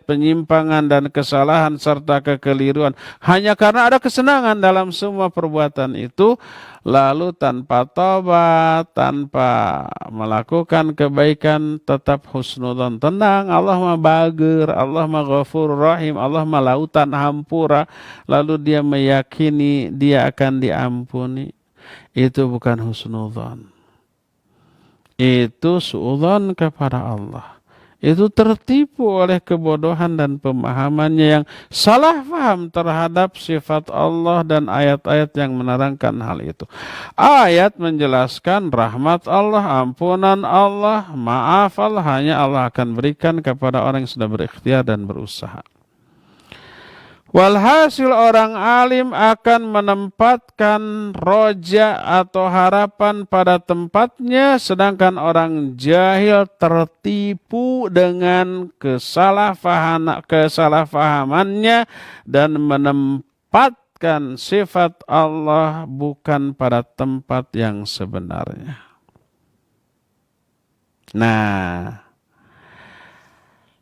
penyimpangan dan kesalahan serta kekeliruan hanya karena ada kesenangan dalam semua perbuatan itu, lalu tanpa tobat, tanpa melakukan kebaikan, tetap husnudzon, tenang, Allah mah bagir, Allah mah ghafur rahim, Allah mah lautan hampura, lalu dia meyakini dia akan diampuni. Itu bukan husnudzon. Itu suudzon kepada Allah. itu tertipu oleh kebodohan dan pemahamannya yang salah paham terhadap sifat Allah dan ayat-ayat yang menerangkan hal itu. Ayat menjelaskan rahmat Allah, ampunan Allah, maaf Allah hanya Allah akan berikan kepada orang yang sudah berikhtiar dan berusaha. Walhasil orang alim akan menempatkan roja atau harapan pada tempatnya, sedangkan orang jahil tertipu dengan kesalahpahamannya dan menempatkan sifat Allah bukan pada tempat yang sebenarnya. Nah,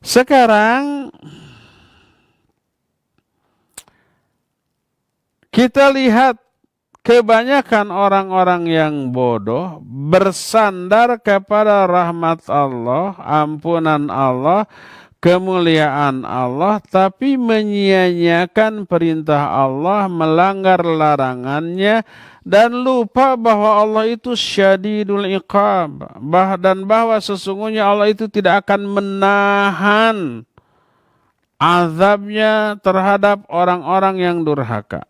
sekarang kita lihat kebanyakan orang-orang yang bodoh bersandar kepada rahmat Allah, ampunan Allah, kemuliaan Allah, tapi menyia-nyiakan perintah Allah, melanggar larangannya, dan lupa bahwa Allah itu syadidul iqab, dan bahwa sesungguhnya Allah itu tidak akan menahan azabnya terhadap orang-orang yang durhaka.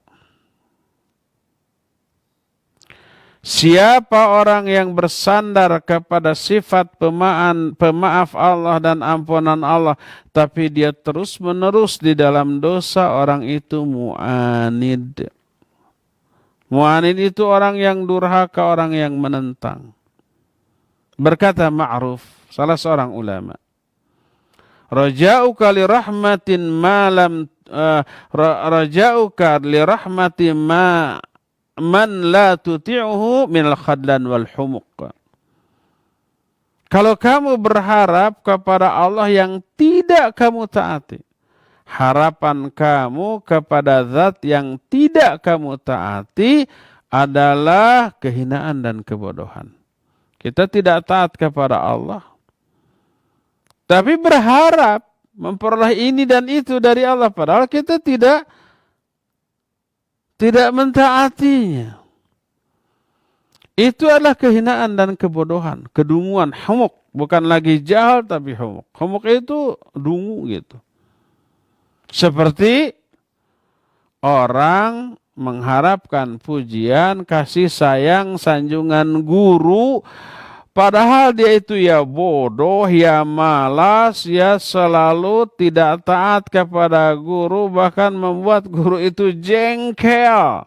Siapa orang yang bersandar kepada sifat pemaaf Allah dan ampunan Allah, tapi dia terus-menerus di dalam dosa, orang itu mu'anid. Mu'anid itu orang yang durhaka, orang yang menentang. Berkata Ma'ruf, salah seorang ulama, Raja'uka li rahmatin ma lam raja'uka li rahmatin ma man la tuti'uhu minal khadlan wal humuq. Kalau kamu berharap kepada Allah yang tidak kamu taati, harapan kamu kepada zat yang tidak kamu taati adalah kehinaan dan kebodohan. Kita tidak taat kepada Allah, tapi berharap memperoleh ini dan itu dari Allah, padahal kita tidak mentaatinya. Itu adalah kehinaan dan kebodohan, kedunguan, humuk. Bukan lagi jahal tapi humuk. Humuk itu dungu gitu. Seperti orang mengharapkan pujian, kasih sayang, sanjungan guru, padahal dia itu ya bodoh, ya malas, ya selalu tidak taat kepada guru, bahkan membuat guru itu jengkel.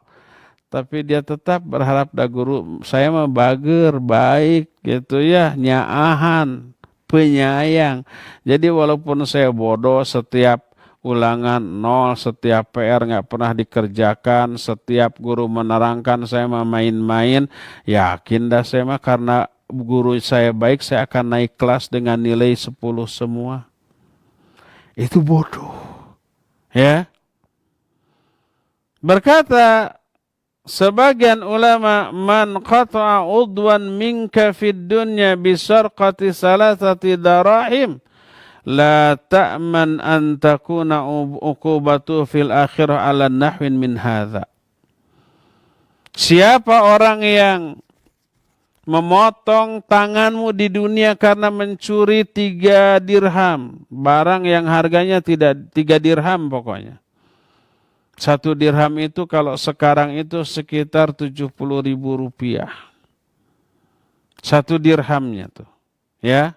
Tapi dia tetap berharap dah guru saya mah bager, baik gitu ya, nyaahan, penyayang. Jadi walaupun saya bodoh, setiap ulangan nol, setiap PR nggak pernah dikerjakan, setiap guru menerangkan saya mah main-main, yakin dah saya mah karena guru saya baik, saya akan naik kelas dengan nilai 10 semua. Itu bodoh. Ya. Berkata sebagian ulama, man qata'a udwan minka fid dunya bisarqati salasati darahim la ta'man an takuna uqubatu fil akhirah ala nahwin min hadha. Siapa orang yang memotong tanganmu di dunia karena mencuri 3 dirham, barang yang harganya tidak 3 dirham pokoknya. 1 dirham itu kalau sekarang itu sekitar 70.000 rupiah. 1 dirhamnya tuh. Ya.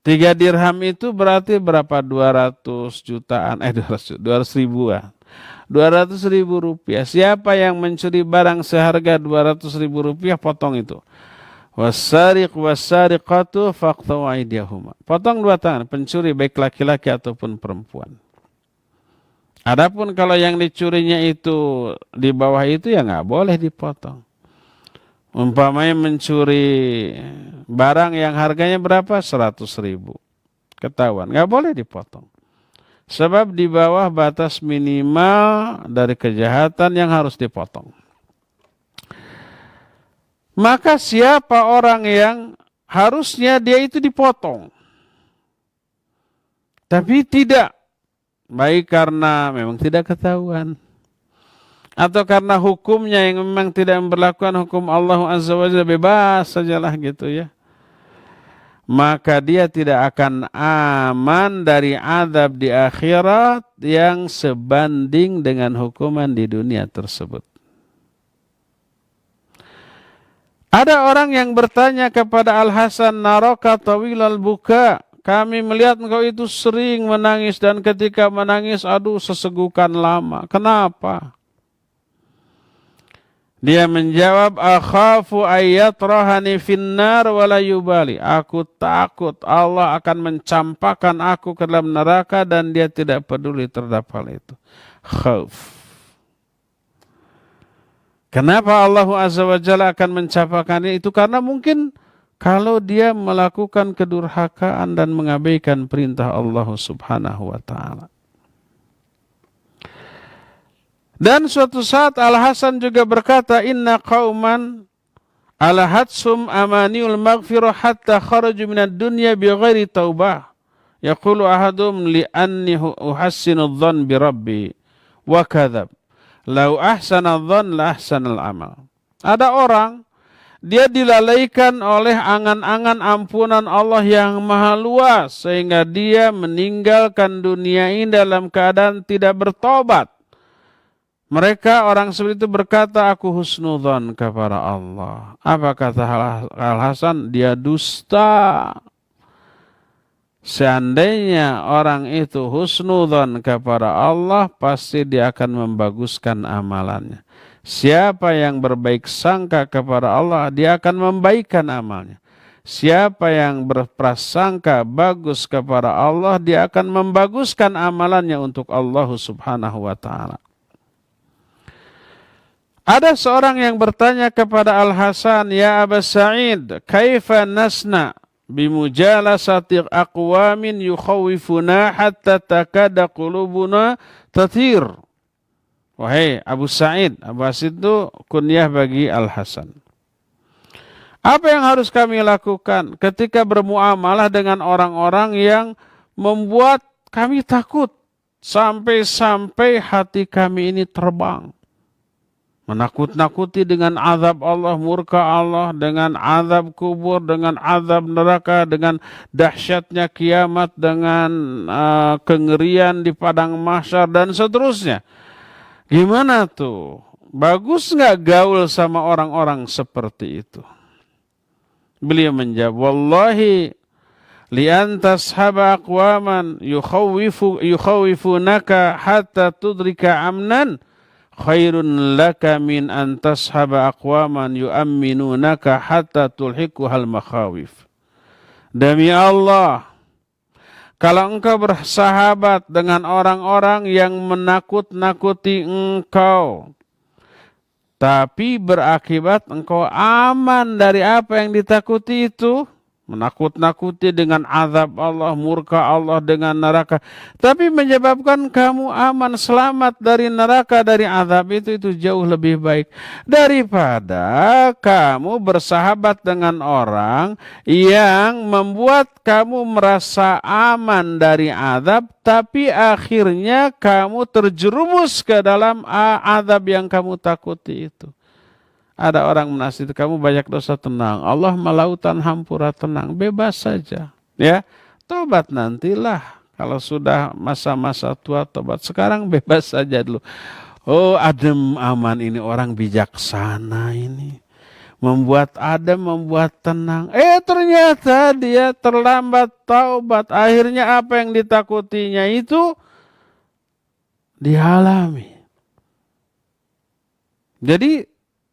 3 dirham itu berarti berapa? 200 jutaan. 200 ribuan. 200.000 rupiah. Siapa yang mencuri barang seharga 200.000 rupiah, potong itu. Wasariq wasariqatu faqta'u aydiyahuma. Potong 2 tangan. Pencuri baik laki-laki ataupun perempuan. Adapun kalau yang dicurinya itu di bawah itu ya nggak boleh dipotong. Umpamanya mencuri barang yang harganya berapa? 100.000. Ketahuan, nggak boleh dipotong. Sebab di bawah batas minimal dari kejahatan yang harus dipotong. Maka siapa orang yang harusnya dia itu dipotong, tapi tidak, baik karena memang tidak ketahuan, atau karena hukumnya yang memang tidak memberlakukan hukum Allah Azza wa Jalla, bebas sajalah gitu ya. maka dia tidak akan aman dari azab di akhirat yang sebanding dengan hukuman di dunia tersebut. Ada orang yang bertanya kepada Al-Hasan, naraka tawilal buka, kami melihat engkau itu sering menangis dan ketika menangis, aduh sesegukan lama. Kenapa? Dia menjawab, akhafu ayyatrahani finnar wala yubali. Aku takut Allah akan mencampakkan aku ke dalam neraka dan dia tidak peduli terhadap hal itu. Khauf. Kenapa Allah Azza wa Jalla akan mencampakkannya itu? Karena mungkin kalau dia melakukan kedurhakaan dan mengabaikan perintah Allah Subhanahu wa Ta'ala. Dan suatu saat Al-Hasan juga berkata, inna qauman alahatsum amaniul maghfirah hatta kharaju minad dunya bighairi taubah. Yaqulu ahadum li'anni uhassinu dhann bi rabbi wa kadzab. Lau ahsana dhann la ahsanal amal. Ada orang, dia dilalaikan oleh angan-angan ampunan Allah yang maha luas sehingga dia meninggalkan dunia ini dalam keadaan tidak bertobat. Mereka orang seperti itu berkata, aku husnudzon kepada Allah. Apa kata Al-Hasan? Dia dusta. Seandainya orang itu husnudzon kepada Allah, pasti dia akan membaguskan amalannya. Siapa yang berbaik sangka kepada Allah, dia akan membaikkan amalnya. Siapa yang berprasangka bagus kepada Allah, dia akan membaguskan amalannya untuk Allah Subhanahu wa Ta'ala. Ada seorang yang bertanya kepada Al-Hasan, ya Aba Sa'id, kaifa nasna bimujalasati aqwamin yukhawifuna hatta takada qulubuna tatir. Wahai Abu Sa'id, Abu Sa'id itu kunyah bagi Al-Hasan. Apa yang harus kami lakukan ketika bermuamalah dengan orang-orang yang membuat kami takut sampai-sampai hati kami ini terbang? Menakut-nakuti dengan azab Allah, murka Allah, dengan azab kubur, dengan azab neraka, dengan dahsyatnya kiamat, dengan kengerian di padang mahsyar dan seterusnya. Gimana tuh? Bagus nggak gaul sama orang-orang seperti itu? Beliau menjawab, wallahi li'an tashaba aqwaman yukhawifunaka hatta tudrika amnan khairun laka min an tashaba aqwaman yu'amminunaka hatta tulhiquhal makhawif. Demi Allah, kalau engkau bersahabat dengan orang-orang yang menakut-nakuti engkau, tapi berakibat engkau aman dari apa yang ditakuti itu, menakut-nakuti dengan azab Allah, murka Allah, dengan neraka, tapi menyebabkan kamu aman, selamat dari neraka, dari azab itu jauh lebih baik daripada kamu bersahabat dengan orang yang membuat kamu merasa aman dari azab, tapi akhirnya kamu terjerumus ke dalam azab yang kamu takuti itu. Ada orang menasihati kamu banyak dosa, tenang. Allah melautan hampura, tenang. Bebas saja. Ya, tobat nantilah. Kalau sudah masa-masa tua, tobat. Sekarang bebas saja dulu. Oh, adem aman ini orang bijaksana ini. Membuat adem, membuat tenang. Ternyata dia terlambat taubat. Akhirnya apa yang ditakutinya itu dialami. Jadi,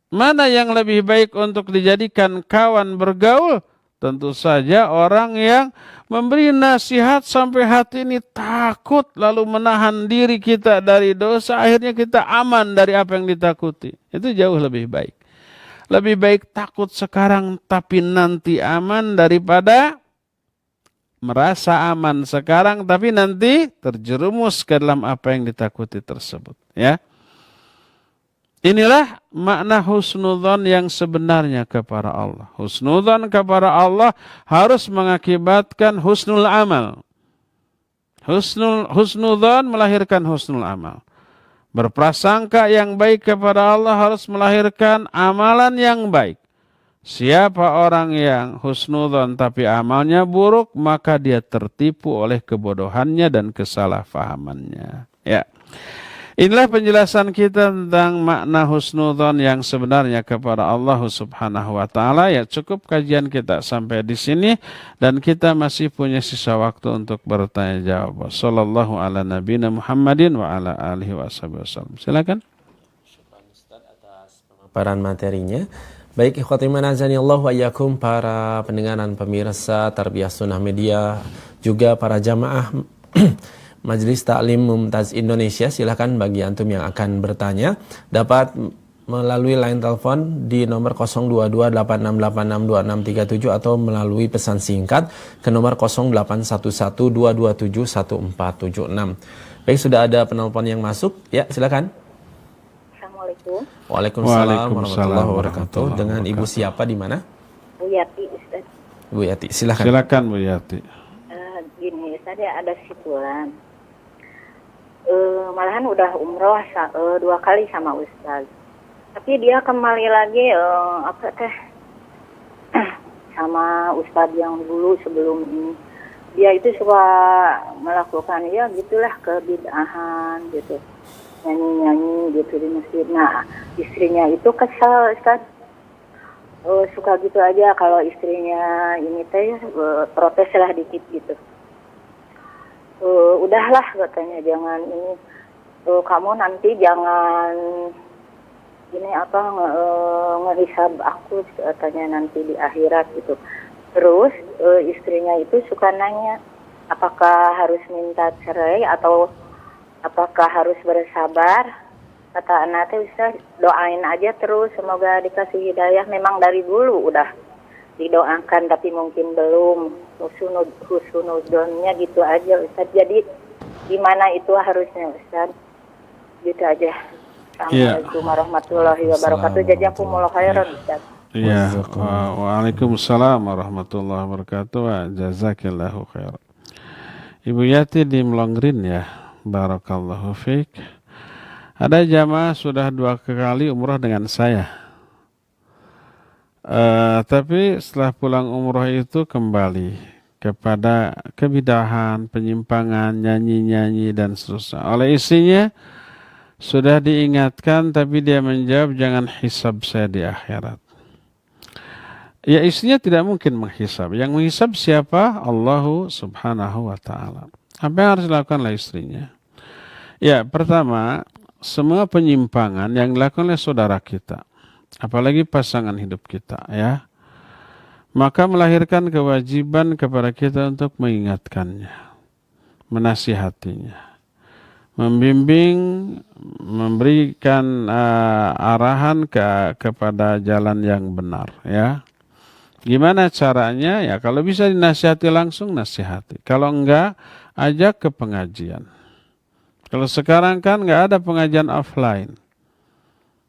mana yang lebih baik untuk dijadikan kawan bergaul? Tentu saja orang yang memberi nasihat sampai hati ini takut, lalu menahan diri kita dari dosa, akhirnya kita aman dari apa yang ditakuti. Itu jauh lebih baik. Lebih baik takut sekarang tapi nanti aman daripada merasa aman sekarang tapi nanti terjerumus ke dalam apa yang ditakuti tersebut. Ya. Inilah makna husnudzon yang sebenarnya kepada Allah. Husnudzon kepada Allah harus mengakibatkan husnul amal. Husnudzon melahirkan husnul amal. Berprasangka yang baik kepada Allah harus melahirkan amalan yang baik. Siapa orang yang husnudzon tapi amalnya buruk, maka dia tertipu oleh kebodohannya dan kesalahpahamannya. Ya. Inilah penjelasan kita tentang makna husnudzon yang sebenarnya kepada Allah Subhanahu wa taala. Ya, cukup kajian kita sampai di sini dan kita masih punya sisa waktu untuk bertanya jawab. Sallallahu ala nabiyina Muhammadin wa ala alihi wasallam. Silakan. Pemaparan materinya. Baik, ikhwati manazani Allah wa iyyakum, para pendengar dan pemirsa Tarbiyah Sunnah Media, juga para jamaah Majelis Taklim Mumtaz Indonesia, silakan bagi antum yang akan bertanya dapat melalui line telepon di nomor 0228686267 atau melalui pesan singkat ke nomor 081122711476. Baik, sudah ada penelpon yang masuk. Ya, silakan. Assalamualaikum. Waalaikumsalam warahmatullahi wabarakatuh. Dengan Ibu siapa di mana? Bu Yati, Ustaz. Bu Yati, silakan. Silakan Bu Yati. Gini, Ustaz, ada sikulan. Malahan udah umroh 2 kali sama Ustaz. Tapi dia kembali lagi sama Ustaz yang dulu sebelum ini. Dia itu suka melakukan ya gitulah kebid'ahan gitu. Nyanyi-nyanyi gitu di masjid. Nah, istrinya itu kesal, Ustaz. Suka gitu aja kalau istrinya ini teh protes lah dikit gitu. Udahlah katanya, jangan ini, kamu nanti jangan ini ngehisab aku katanya nanti di akhirat gitu. Terus istrinya itu suka nanya apakah harus minta cerai atau apakah harus bersabar. Kata anak teh, Ustaz, doain aja terus semoga dikasih hidayah. Memang dari dulu udah didoakan tapi mungkin belum husnudonnya gitu aja, Ustaz. Jadi gimana itu harusnya, Ustaz? Gitu aja. Assalamualaikum warahmatullahi wabarakatuh. Jazakumullah khairan, Ustaz. Iya. Waalaikumsalam warahmatullahi wabarakatuh. Jazakillahu khairan. Ibu Yati di Melongrin ya. Barakallahu fiik. Ada jamaah sudah 2 kali umrah dengan saya. Tapi setelah pulang umroh itu kembali kepada kebidahan, penyimpangan, nyanyi-nyanyi dan seterusnya. Oleh istrinya sudah diingatkan tapi dia menjawab jangan hisab saya di akhirat. Ya, istrinya tidak mungkin menghisab. Yang menghisab siapa? Allahu Subhanahu wa taala. Apa yang harus dilakukan oleh istrinya? Ya, pertama, semua penyimpangan yang dilakukan oleh saudara kita, apalagi pasangan hidup kita, ya, maka melahirkan kewajiban kepada kita untuk mengingatkannya, menasihatinya, membimbing, memberikan arahan kepada jalan yang benar, ya. Gimana caranya? Ya, kalau bisa dinasihati langsung, nasihati. Kalau enggak, ajak ke pengajian. Kalau sekarang kan enggak ada pengajian offline,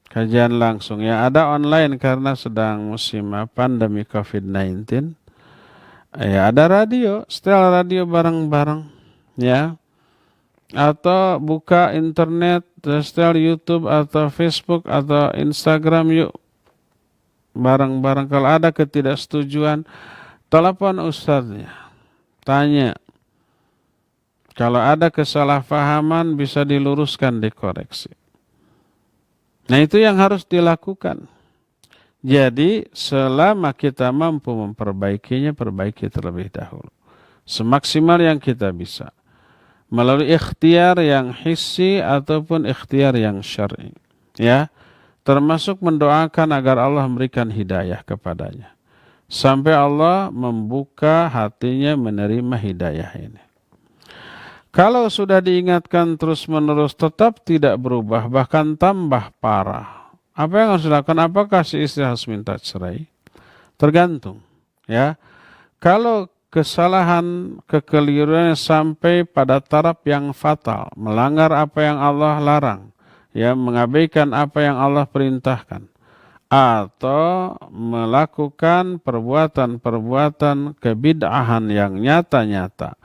kajian langsung, ya ada online karena sedang musim pandemi COVID-19. Ya ada radio, setel radio bareng-bareng, ya. Atau buka internet, setel YouTube atau Facebook atau Instagram, yuk bareng-bareng. Kalau ada ketidaksetujuan, telepon ustadznya, tanya. Kalau ada kesalahpahaman bisa diluruskan, dikoreksi. Nah, itu yang harus dilakukan. Jadi selama kita mampu memperbaikinya, perbaiki terlebih dahulu. Semaksimal yang kita bisa. Melalui ikhtiar yang hissi ataupun ikhtiar yang syar'i. Ya, termasuk mendoakan agar Allah memberikan hidayah kepadanya. Sampai Allah membuka hatinya menerima hidayah ini. Kalau sudah diingatkan terus-menerus tetap tidak berubah, bahkan tambah parah, apa yang harus dilakukan? Apakah si istri harus minta cerai? Tergantung, ya. Kalau kesalahan, kekeliruan sampai pada taraf yang fatal, melanggar apa yang Allah larang, ya, mengabaikan apa yang Allah perintahkan, atau melakukan perbuatan-perbuatan kebid'ahan yang nyata-nyata,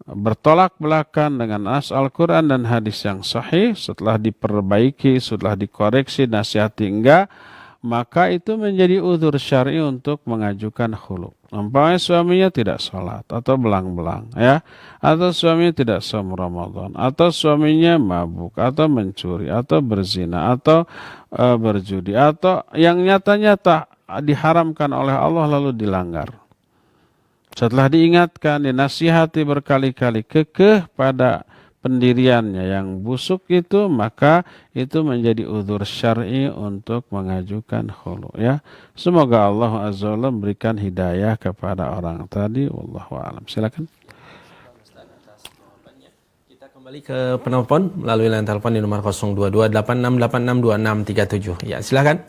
bertolak belakang dengan nas Al-Quran dan hadis yang sahih, setelah diperbaiki, setelah dikoreksi, nasihati enggak, maka itu menjadi udzur syar'i untuk mengajukan khulu. Umpamanya suaminya tidak sholat atau belang-belang, ya, atau suaminya tidak saum Ramadan, atau suaminya mabuk, atau mencuri, atau berzina, atau berjudi, atau yang nyata-nyata diharamkan oleh Allah lalu dilanggar. Setelah diingatkan, dinasihati berkali-kali, kekeh pada pendiriannya yang busuk itu, maka itu menjadi udzur syar'i untuk mengajukan khulu, ya. Semoga Allah Azza wa Jalla memberikan hidayah kepada orang tadi. Wallahu a'lam. Silakan. Kita kembali ke penelpon melalui line telepon di nomor 02286862637. Ya, silakan.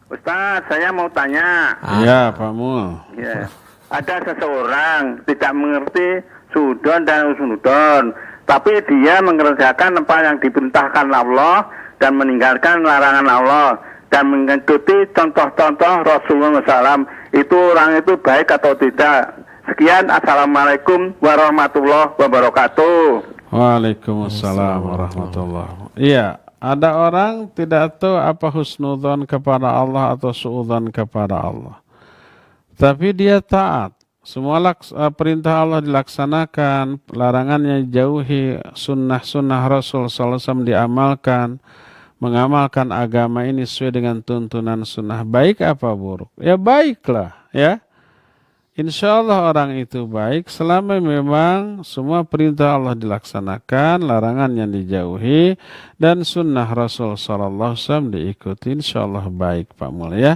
Ustaz, saya mau tanya. Ya, Pak Mul. Ya. Ada seseorang tidak mengerti sudon dan usnudon, tapi dia mengerjakan apa yang diperintahkan Allah dan meninggalkan larangan Allah dan mengikuti contoh-contoh Rasulullah SAW. Itu orang itu baik atau tidak? Sekian, assalamualaikum warahmatullahi wabarakatuh. Waalaikumsalam warahmatullahi wabarakatuh. Iya, ada orang tidak tahu apa husnudzon kepada Allah atau suudzon kepada Allah, tapi dia taat. Semua perintah Allah dilaksanakan, larangannya dijauhi, sunnah-sunnah Rasul SAW diamalkan, mengamalkan agama ini sesuai dengan tuntunan sunnah. Baik apa buruk? Ya baiklah, ya. Insya Allah orang itu baik selama memang semua perintah Allah dilaksanakan, larangan yang dijauhi, dan sunnah Rasul SAW diikuti. Insya Allah baik, Pak Mulia.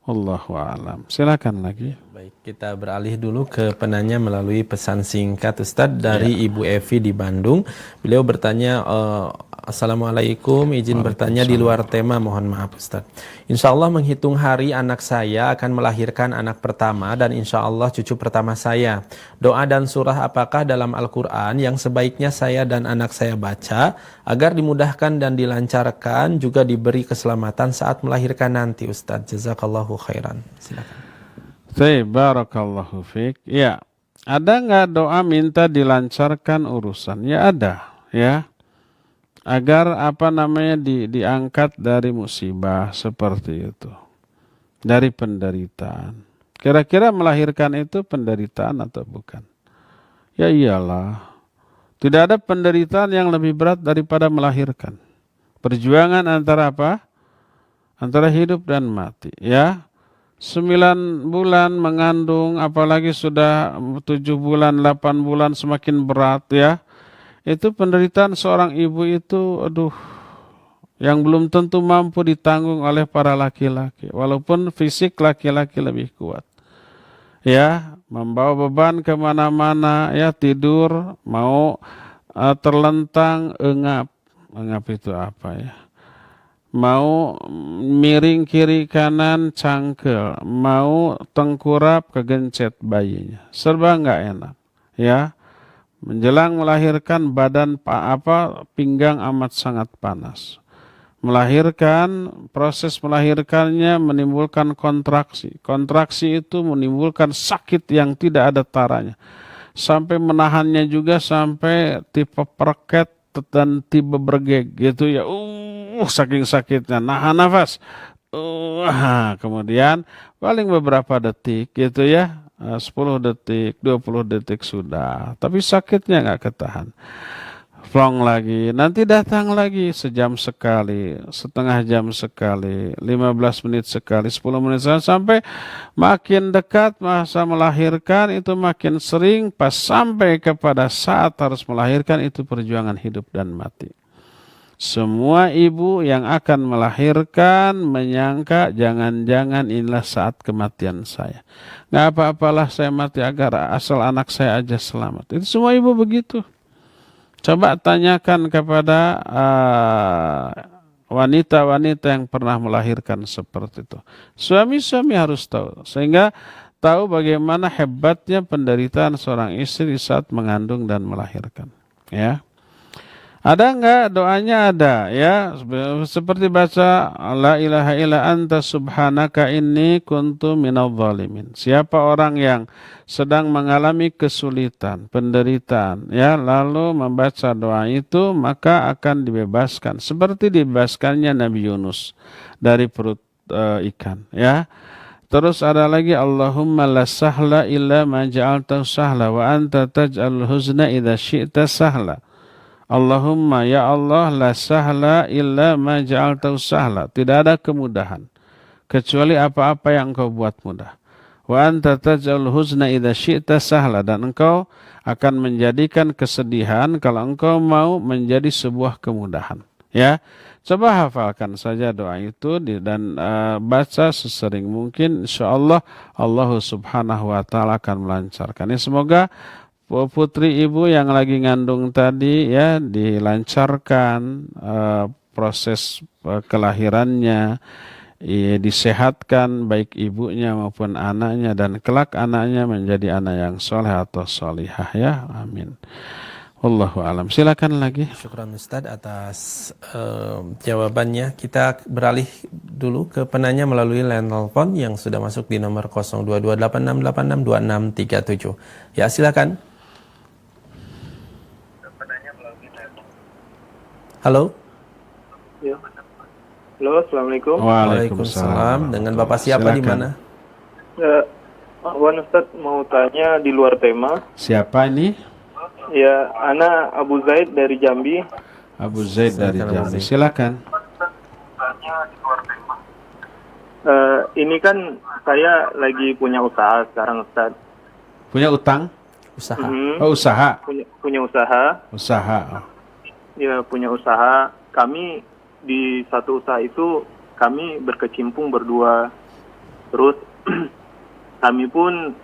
Wallahu a'lam. Silakan lagi. Baik, kita beralih dulu ke penanya melalui pesan singkat Ustadz dari Ibu Evi di Bandung. Beliau bertanya, Assalamualaikum, izin bertanya di luar tema, mohon maaf Ustadz. Insya Allah menghitung hari anak saya akan melahirkan anak pertama dan insya Allah cucu pertama saya. Doa dan surah apakah dalam Al-Quran yang sebaiknya saya dan anak saya baca agar dimudahkan dan dilancarkan, juga diberi keselamatan saat melahirkan nanti Ustadz. Jazakallahu khairan. Silakan. Barakallahu fiik. Ya, ada nggak doa minta dilancarkan urusan? Ya ada, ya. Agar diangkat dari musibah seperti itu, dari penderitaan. Kira-kira melahirkan itu penderitaan atau bukan? Ya iyalah. Tidak ada penderitaan yang lebih berat daripada melahirkan. Perjuangan antara apa? Antara hidup dan mati, ya. 9 bulan mengandung, apalagi sudah 7 bulan, 8 bulan semakin berat, ya. Itu penderitaan seorang ibu itu, yang belum tentu mampu ditanggung oleh para laki-laki. Walaupun fisik laki-laki lebih kuat. Ya, membawa beban kemana-mana, ya, tidur, mau terlentang, engap. Engap itu apa ya? Mau miring kiri kanan, cangkel. Mau tengkurap, kegencet bayinya. Serba nggak enak, ya. Menjelang melahirkan badan pinggang amat sangat panas. Melahirkan, proses melahirkannya menimbulkan kontraksi. Kontraksi itu menimbulkan sakit yang tidak ada taranya. Sampai menahannya juga sampai tipe perket dan tipe bergeg gitu ya. Saking sakitnya, nahan nafas. Kemudian paling beberapa detik gitu ya. 10 detik, 20 detik sudah. Tapi sakitnya nggak ketahan. Plong lagi, nanti datang lagi sejam sekali, setengah jam sekali, 15 menit sekali, 10 menit sekali, sampai makin dekat masa melahirkan itu makin sering, pas sampai kepada saat harus melahirkan itu perjuangan hidup dan mati. Semua ibu yang akan melahirkan menyangka jangan-jangan inilah saat kematian saya. Nggak apa-apalah saya mati agar asal anak saya aja selamat. Itu semua ibu begitu. Coba tanyakan kepada wanita-wanita yang pernah melahirkan seperti itu. Suami-suami harus tahu. Sehingga tahu bagaimana hebatnya penderitaan seorang istri saat mengandung dan melahirkan. Ya. Ada enggak doanya? Ada, ya. Seperti baca la ilaha illa anta subhanaka inni kuntu minadh dhalimin. Siapa orang yang sedang mengalami kesulitan, penderitaan, ya, lalu membaca doa itu maka akan dibebaskan seperti dibebaskannya Nabi Yunus dari perut ikan, ya. Terus ada lagi Allahumma la sahla illa ma ja'altahu sahla wa anta taj'alul huzna idza syi'ta sahla. Allahumma ya Allah la sahla illa ma ja'altahu sahla. Tidak ada kemudahan kecuali apa-apa yang engkau buat mudah. Wa anta taj'alul huzna idza syi'ta sahla, dan engkau akan menjadikan kesedihan kalau engkau mau menjadi sebuah kemudahan. Ya. Coba hafalkan saja doa itu dan baca sesering mungkin, insyaallah Allah Subhanahu wa taala akan melancarkan. Ya, semoga putri ibu yang lagi ngandung tadi ya dilancarkan proses kelahirannya, disehatkan baik ibunya maupun anaknya, dan kelak anaknya menjadi anak yang soleh atau solihah, ya. Amin. Wallahu alam. Silakan lagi. Syukran Ustaz atas jawabannya. Kita beralih dulu ke penanya melalui line telepon yang sudah masuk di nomor 022868662637. Ya, silakan. Halo. Ya. Halo, assalamualaikum. Waalaikumsalam. Dengan Bapak siapa di mana? Wan Ustaz mau tanya di luar tema. Siapa ini? Ya, Ana Abu Zaid dari Jambi. Abu Zaid dari Jambi. Silakan. Ini kan saya lagi punya usaha sekarang, Ustaz. Punya utang? Usaha. Oh, usaha. Punya usaha. Usaha. Ya, punya usaha. Kami di satu usaha itu kami berkecimpung berdua. Terus kami pun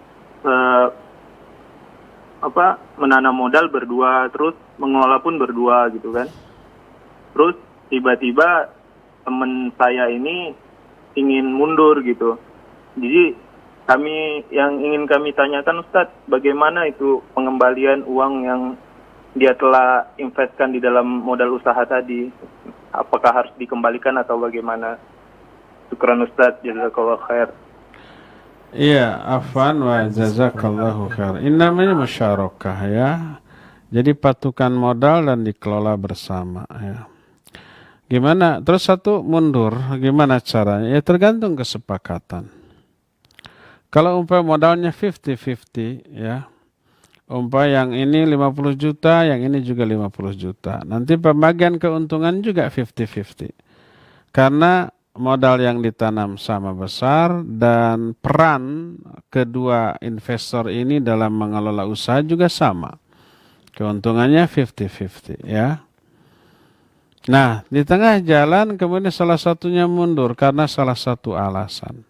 menanam modal berdua, terus mengelola pun berdua gitu kan. Terus tiba-tiba teman saya ini ingin mundur gitu. Jadi yang ingin kami tanyakan Ustadz, bagaimana itu pengembalian uang yang dia telah investkan di dalam modal usaha tadi? Apakah harus dikembalikan atau bagaimana? Syukran Ustadz, jazakallahu khair. Iya, afwan wa jazakallahu khair. Ini namanya musyarakah, ya. Jadi patukan modal dan dikelola bersama, ya. Gimana? Terus satu mundur, gimana caranya? Ya tergantung kesepakatan. Kalau modalnya 50-50, ya. Yang ini 50 juta, yang ini juga 50 juta. Nanti pembagian keuntungan juga 50-50. Karena modal yang ditanam sama besar dan peran kedua investor ini dalam mengelola usaha juga sama. Keuntungannya 50-50, ya. Nah, di tengah jalan kemudian salah satunya mundur karena salah satu alasan.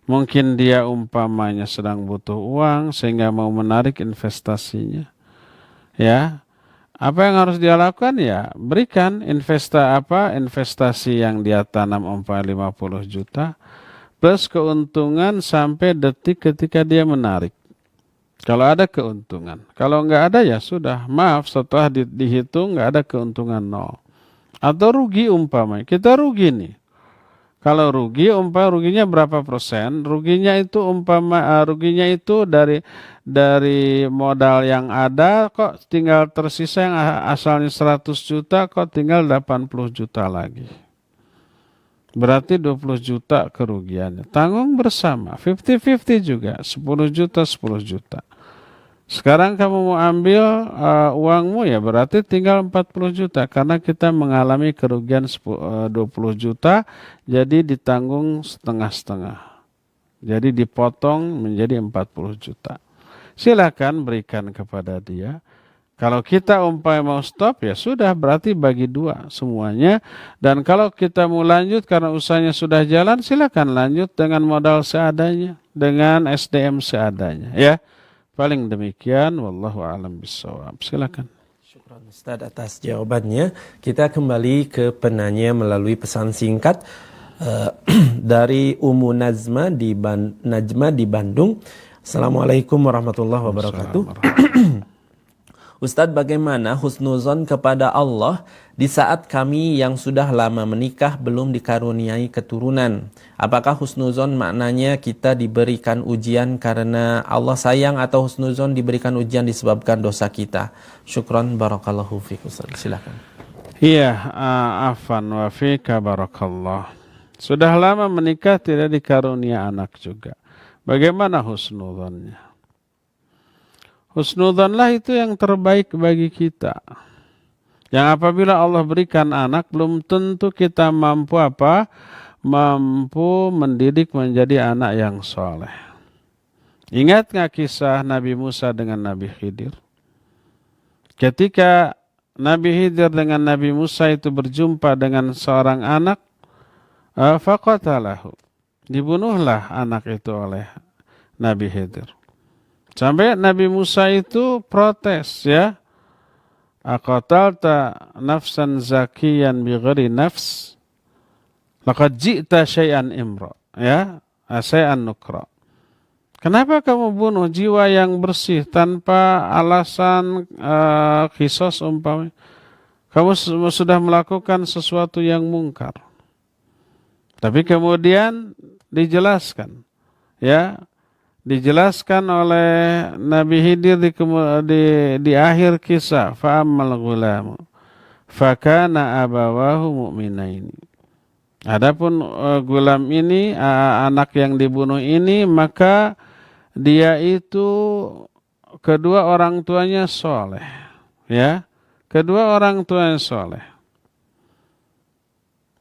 Mungkin dia umpamanya sedang butuh uang sehingga mau menarik investasinya. Ya. Apa yang harus dia lakukan? Ya, berikan investasi yang dia tanam 50 juta plus keuntungan sampai detik ketika dia menarik. Kalau ada keuntungan. Kalau nggak ada ya sudah, maaf, setelah dihitung nggak ada keuntungan 0. Atau rugi umpamanya. Kita rugi nih. Kalau ruginya berapa persen? Ruginya itu dari modal yang ada kok tinggal tersisa yang asalnya 100 juta kok tinggal 80 juta lagi. Berarti 20 juta kerugiannya. Tanggung bersama, 50-50 juga, 10 juta, 10 juta. Sekarang kamu mau ambil uangmu ya berarti tinggal 40 juta karena kita mengalami kerugian 20 juta jadi ditanggung setengah-setengah. Jadi dipotong menjadi 40 juta. Silakan berikan kepada dia. Kalau kita mau stop ya sudah berarti bagi 2 semuanya. Dan kalau kita mau lanjut karena usahanya sudah jalan silakan lanjut dengan modal seadanya. Dengan SDM seadanya ya. Paling demikian, wallahu a'lam bishawab. Silakan. Syukran Ustaz atas jawabannya. Kita kembali ke penanya melalui pesan singkat dari Ummu Najma di Bandung. Assalamualaikum warahmatullahi wabarakatuh. Ustadz, bagaimana husnuzon kepada Allah di saat kami yang sudah lama menikah belum dikaruniai keturunan? Apakah husnuzon maknanya kita diberikan ujian karena Allah sayang atau husnuzon diberikan ujian disebabkan dosa kita? Syukran barakallahu fiik Ustaz. Silakan. Iya, afan wa fika barakallah. Sudah lama menikah tidak dikarunia anak juga. Bagaimana husnudzonnya? Husnudzonlah itu yang terbaik bagi kita. Yang apabila Allah berikan anak, belum tentu kita mampu apa? Mampu mendidik menjadi anak yang soleh. Ingat nggak kisah Nabi Musa dengan Nabi Khidir? Ketika Nabi Khidir dengan Nabi Musa itu berjumpa dengan seorang anak, faqatalahu. Dibunuhlah anak itu oleh Nabi Khidir. Sampai Nabi Musa itu protes, ya. Aqatalta nafsan zakiyan bighairi nafs laqad ji'ta syai'an imra, ya, syai'an nukra. Kenapa kamu bunuh jiwa yang bersih tanpa alasan qisas umpamanya? Kamu sudah melakukan sesuatu yang mungkar. Tapi kemudian dijelaskan, ya, dijelaskan oleh Nabi Khidir di akhir kisah, fa'ammal ghulamu fakana abawahu mu'minaini. Adapun gulam ini, anak yang dibunuh ini, maka dia itu kedua orang tuanya soleh, ya, kedua orang tuanya soleh.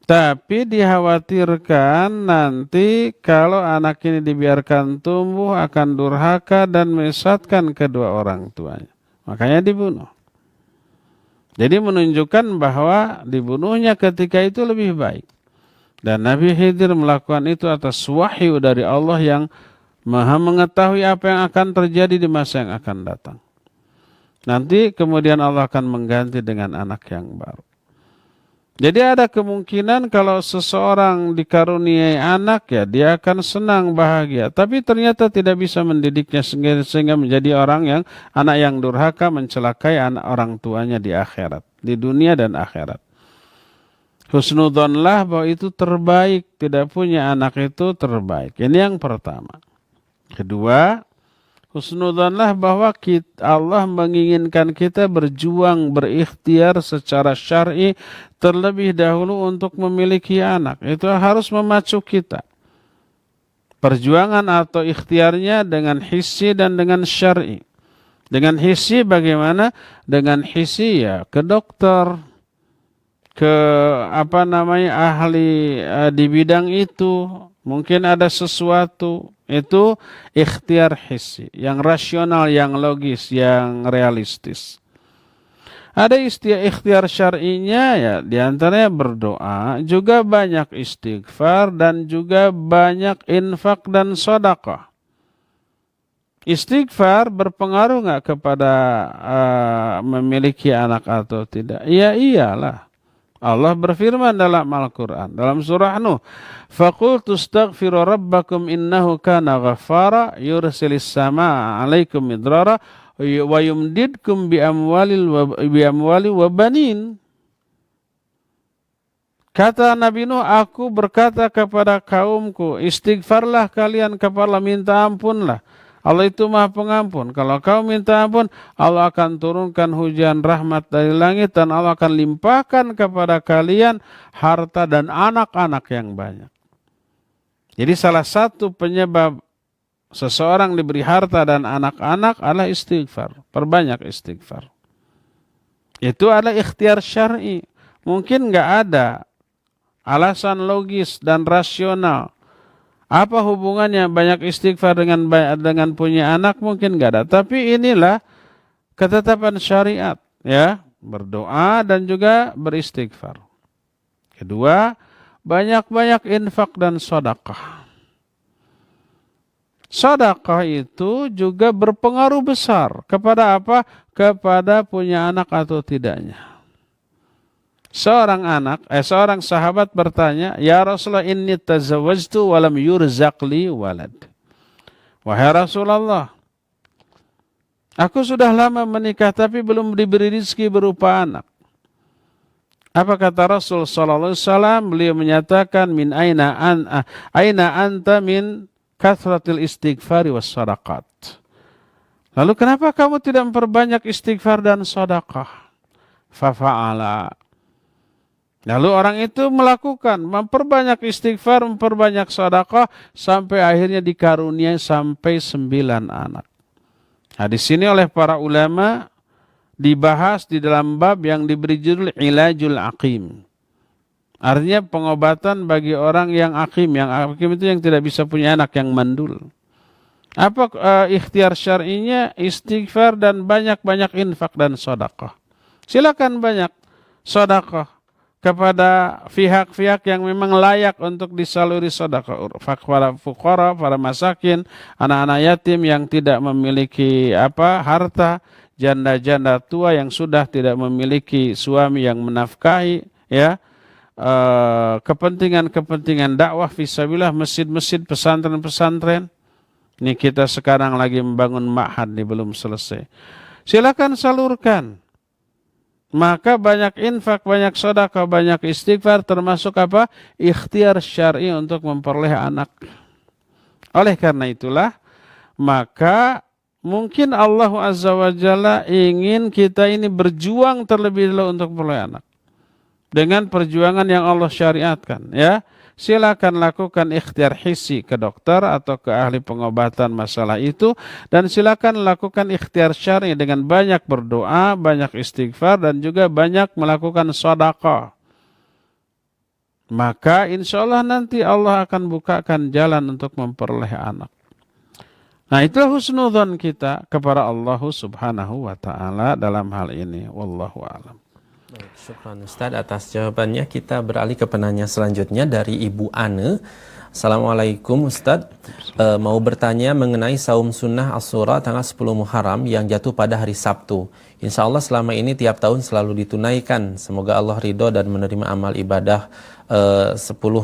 Tapi dikhawatirkan nanti kalau anak ini dibiarkan tumbuh akan durhaka dan menyesatkan kedua orang tuanya. Makanya dibunuh. Jadi menunjukkan bahwa dibunuhnya ketika itu lebih baik. Dan Nabi Khidir melakukan itu atas wahyu dari Allah yang Maha mengetahui apa yang akan terjadi di masa yang akan datang. Nanti kemudian Allah akan mengganti dengan anak yang baru. Jadi ada kemungkinan kalau seseorang dikaruniai anak, ya dia akan senang, bahagia. Tapi ternyata tidak bisa mendidiknya sehingga menjadi anak yang durhaka, mencelakai anak orang tuanya di akhirat, di dunia dan akhirat. Husnudzonlah bahwa itu terbaik, tidak punya anak itu terbaik. Ini yang pertama. Kedua, husnudzonlah bahwa Allah menginginkan kita berjuang, berikhtiar secara syar'i terlebih dahulu untuk memiliki anak. Itu harus memacu kita. Perjuangan atau ikhtiarnya dengan hissi dan dengan syar'i. Dengan hissi bagaimana? Dengan hissi ya ke dokter, ke ahli di bidang itu. Mungkin ada sesuatu, itu ikhtiar hissi, yang rasional, yang logis, yang realistis. Ada ikhtiar syar'inya, ya, diantaranya berdoa, juga banyak istighfar, dan juga banyak infak dan sedekah. Istighfar berpengaruh nggak kepada memiliki anak atau tidak? Ya iyalah. Allah berfirman dalam Al-Quran, dalam surah Nuh, فَقُلْتُ اسْتَغْفِرُوا رَبَّكُمْ إِنَّهُ كَانَ غَفَّارًا يُرْسِلِ السَّمَاءَ عَلَيْكُمْ مِدْرَارًا وَيُمْدِدْكُمْ بِأَمْوَالٍ وَبَنِينَ. Kata Nabi Nuh, aku berkata kepada kaumku, istighfarlah kalian kepada Allah, minta ampunlah. Allah itu Maha Pengampun. Kalau kau minta ampun, Allah akan turunkan hujan rahmat dari langit dan Allah akan limpahkan kepada kalian harta dan anak-anak yang banyak. Jadi salah satu penyebab seseorang diberi harta dan anak-anak adalah istighfar. Perbanyak istighfar. Itu adalah ikhtiar syar'i. Mungkin nggak ada alasan logis dan rasional. Apa hubungannya banyak istighfar dengan punya anak? Mungkin nggak ada. Tapi inilah ketetapan syariat, ya, berdoa dan juga beristighfar. Kedua, banyak-banyak infak dan sedekah. Sedekah itu juga berpengaruh besar kepada apa? Kepada punya anak atau tidaknya. Seorang sahabat bertanya, "Ya Rasulullah, inni tazawwajtu wa lam yurzaq li walad." Wahai Rasulullah, aku sudah lama menikah tapi belum diberi rezeki berupa anak. Apa kata Rasul sallallahu alaihi wasallam? Beliau menyatakan, "Min aina anta min kathratil istighfari was sadaqat." Lalu kenapa kamu tidak memperbanyak istighfar dan sedekah? Fafa'ala. Lalu orang itu melakukan, memperbanyak istighfar, memperbanyak sedekah, sampai akhirnya dikaruniai sampai 9 anak. Nah, di sini oleh para ulama dibahas di dalam bab yang diberi judul Ilajul Aqim. Artinya pengobatan bagi orang yang aqim. Yang aqim itu yang tidak bisa punya anak, yang mandul. Apa ikhtiar syar'inya? Istighfar dan banyak-banyak infak dan sedekah. Silakan banyak sedekah kepada pihak-pihak yang memang layak untuk disaluri sedekah, para fuqara, para masakin, anak-anak yatim yang tidak memiliki harta, janda-janda tua yang sudah tidak memiliki suami yang menafkahi, ya, kepentingan-kepentingan dakwah fisabilillah, masjid-masjid, pesantren-pesantren. Ini kita sekarang lagi membangun ma'had, ini belum selesai. Silakan salurkan. Maka banyak infak, banyak sedekah, banyak istighfar, termasuk ikhtiar syar'i untuk memperoleh anak. Oleh karena itulah, maka mungkin Allah Azza wa Jalla ingin kita ini berjuang terlebih dahulu untuk memperoleh anak. Dengan perjuangan yang Allah syariatkan, ya. Silakan lakukan ikhtiar hissi ke dokter atau ke ahli pengobatan masalah itu, dan silakan lakukan ikhtiar syar'i dengan banyak berdoa, banyak istighfar, dan juga banyak melakukan sedekah. Maka insya Allah nanti Allah akan bukakan jalan untuk memperoleh anak. Nah, itulah husnudzon kita kepada Allah Subhanahu wa ta'ala dalam hal ini. Wallahu a'lam. Baik, syukran Ustaz atas jawabannya. Kita beralih ke penanya selanjutnya dari Ibu Ane. Assalamualaikum Ustaz. Mau bertanya mengenai saum sunnah Asyura tanggal 10 Muharram yang jatuh pada hari Sabtu. Insya Allah selama ini tiap tahun selalu ditunaikan. Semoga Allah ridho dan menerima amal ibadah 10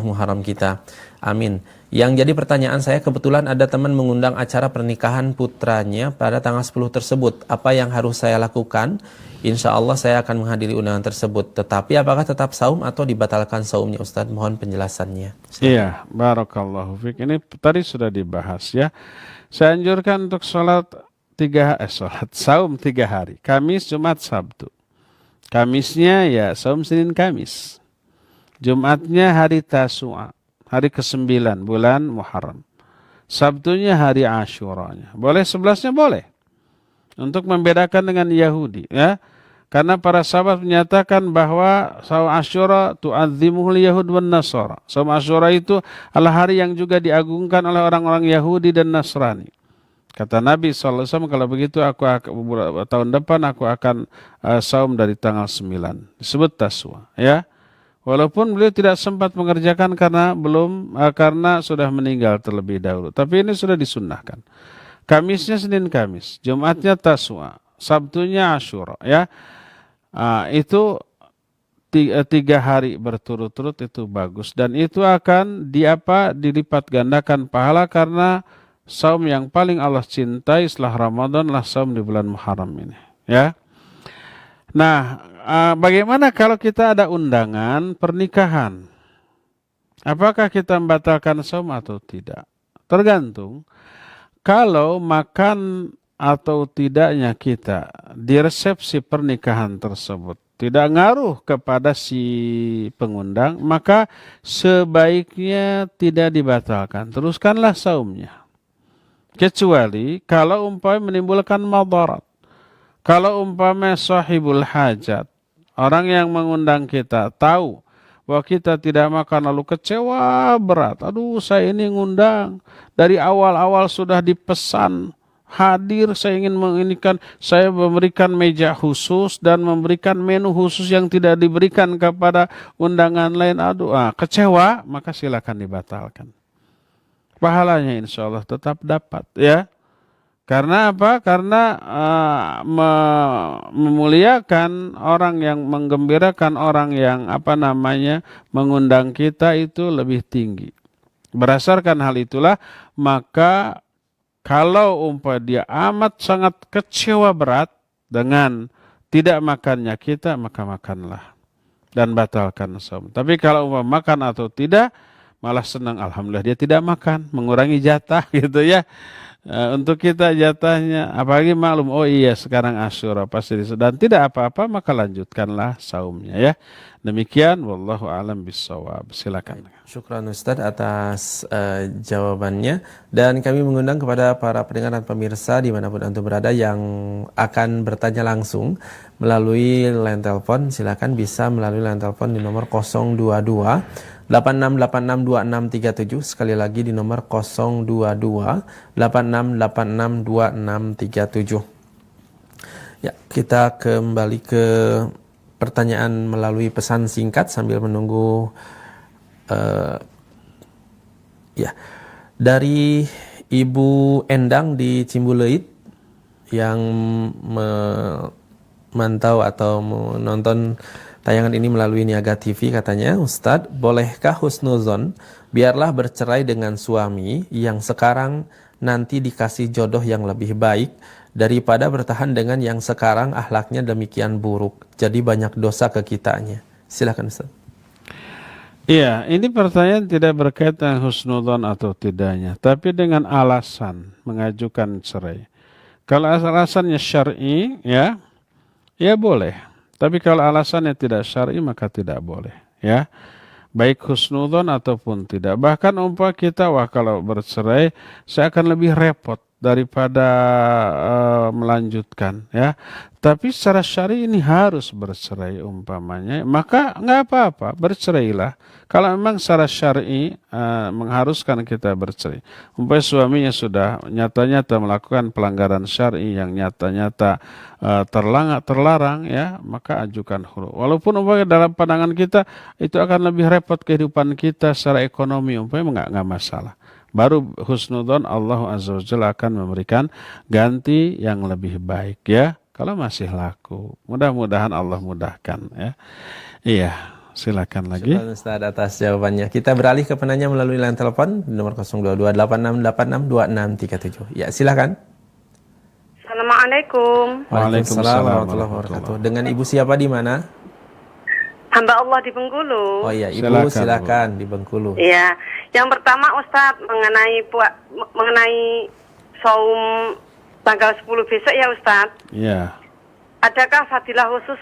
Muharram kita. Amin. Yang jadi pertanyaan saya, kebetulan ada teman mengundang acara pernikahan putranya pada tanggal 10 tersebut. Apa yang harus saya lakukan? Insya Allah saya akan menghadiri undangan tersebut. Tetapi apakah tetap saum atau dibatalkan saumnya Ustaz? Mohon penjelasannya. Iya, barakallahu fiik. Ini tadi sudah dibahas, ya. Saya anjurkan untuk saum 3 hari. Kamis, Jumat, Sabtu. Kamisnya ya saum Senin Kamis. Jumatnya hari Tasu'a, hari ke-9 bulan Muharram. Sabtunya hari Asyuranya. Boleh 11-nya boleh. Untuk membedakan dengan Yahudi, ya. Karena para sahabat menyatakan bahwa saum Asyura tu'adzimuhul Yahud wan Nasara. Saum Asyura itu adalah hari yang juga diagungkan oleh orang-orang Yahudi dan Nasrani. Kata Nabi SAW, kalau begitu tahun depan aku akan saum dari tanggal 9. Disebut Taswa, ya. Walaupun beliau tidak sempat mengerjakan karena sudah meninggal terlebih dahulu. Tapi ini sudah disunnahkan. Kamisnya Senin Kamis, Jumatnya Taswa, Sabtunya Asyura, ya. Itu 3 hari berturut-turut itu bagus, dan itu akan dilipat gandakan pahala, karena saum yang paling Allah cintai setelah Ramadan lah saum di bulan Muharram ini, ya. Nah, bagaimana kalau kita ada undangan pernikahan? Apakah kita membatalkan saum atau tidak? Tergantung. Kalau makan atau tidaknya kita di resepsi pernikahan tersebut tidak ngaruh kepada si pengundang, maka sebaiknya tidak dibatalkan. Teruskanlah saumnya. Kecuali kalau umpamanya menimbulkan madarat. Kalau umpamanya sahibul hajat, orang yang mengundang kita tahu bahwa kita tidak makan lalu kecewa berat. Aduh, saya ini ngundang dari awal-awal sudah dipesan hadir, saya ingin saya memberikan meja khusus dan memberikan menu khusus yang tidak diberikan kepada undangan lain. Aduh, kecewa, maka silakan dibatalkan. Pahalanya insya Allah tetap dapat, ya. Karena apa? Karena memuliakan orang yang menggembirakan orang yang mengundang kita itu lebih tinggi. Berdasarkan hal itulah, maka kalau dia amat sangat kecewa berat dengan tidak makannya kita, maka makanlah dan batalkan saum. Tapi kalau makan atau tidak, malah senang, alhamdulillah dia tidak makan, mengurangi jatah gitu, ya. Untuk kita jatahnya, apalagi maklum, oh iya sekarang Asyura pasti dan tidak apa-apa, maka lanjutkanlah saumnya ya. Demikian, wallahu alam bissawab. Silakan. Syukran Ustadz atas jawabannya, dan kami mengundang kepada para pendengar dan pemirsa dimanapun antum berada yang akan bertanya langsung melalui line telepon. Silakan bisa melalui line telepon di nomor 022 86862637, sekali lagi di nomor 022 86862637. Ya, kita kembali ke pertanyaan melalui pesan singkat sambil menunggu ya, dari Ibu Endang di Cimbuleuit yang memantau atau menonton tayangan ini melalui Niaga TV. Katanya, Ustadz, bolehkah husnuzon biarlah bercerai dengan suami yang sekarang nanti dikasih jodoh yang lebih baik daripada bertahan dengan yang sekarang akhlaknya demikian buruk, jadi banyak dosa ke kitanya? Silakan Ustadz. Iya, ini pertanyaan tidak berkaitan husnudon atau tidaknya, tapi dengan alasan mengajukan cerai. Kalau alasannya syar'i, ya boleh. Tapi kalau alasannya tidak syar'i, maka tidak boleh. Ya, baik husnudon ataupun tidak. Bahkan umpama kita, kalau bercerai, saya akan lebih repot daripada melanjutkan, ya. Tapi secara syar'i ini harus bercerai umpamanya, maka nggak apa-apa, bercerailah. Kalau memang secara syar'i mengharuskan kita bercerai, umpamanya suaminya sudah nyata-nyata melakukan pelanggaran syar'i yang nyata-nyata terlarang, ya, maka ajukan khulu. Walaupun umpamanya dalam pandangan kita itu akan lebih repot kehidupan kita secara ekonomi, umpamanya nggak masalah. Baru husnudon Allah Azza wa Jalla akan memberikan ganti yang lebih baik, ya. Kalau masih laku, mudah-mudahan Allah mudahkan, ya. Iya, silakan lagi. Syukur Ustaz atas jawabannya. Kita beralih ke penanya melalui line telepon di nomor 02286862637. Ya, silakan. Assalamualaikum. Waalaikumsalam warahmatullahi wabarakatuh. Dengan Ibu siapa di mana? Hamba Allah di Bengkulu. Oh iya, Ibu silakan di Bengkulu. Iya, yang pertama Ustadz mengenai saum tanggal 10 besok ya Ustadz. Iya. Adakah fadilah khusus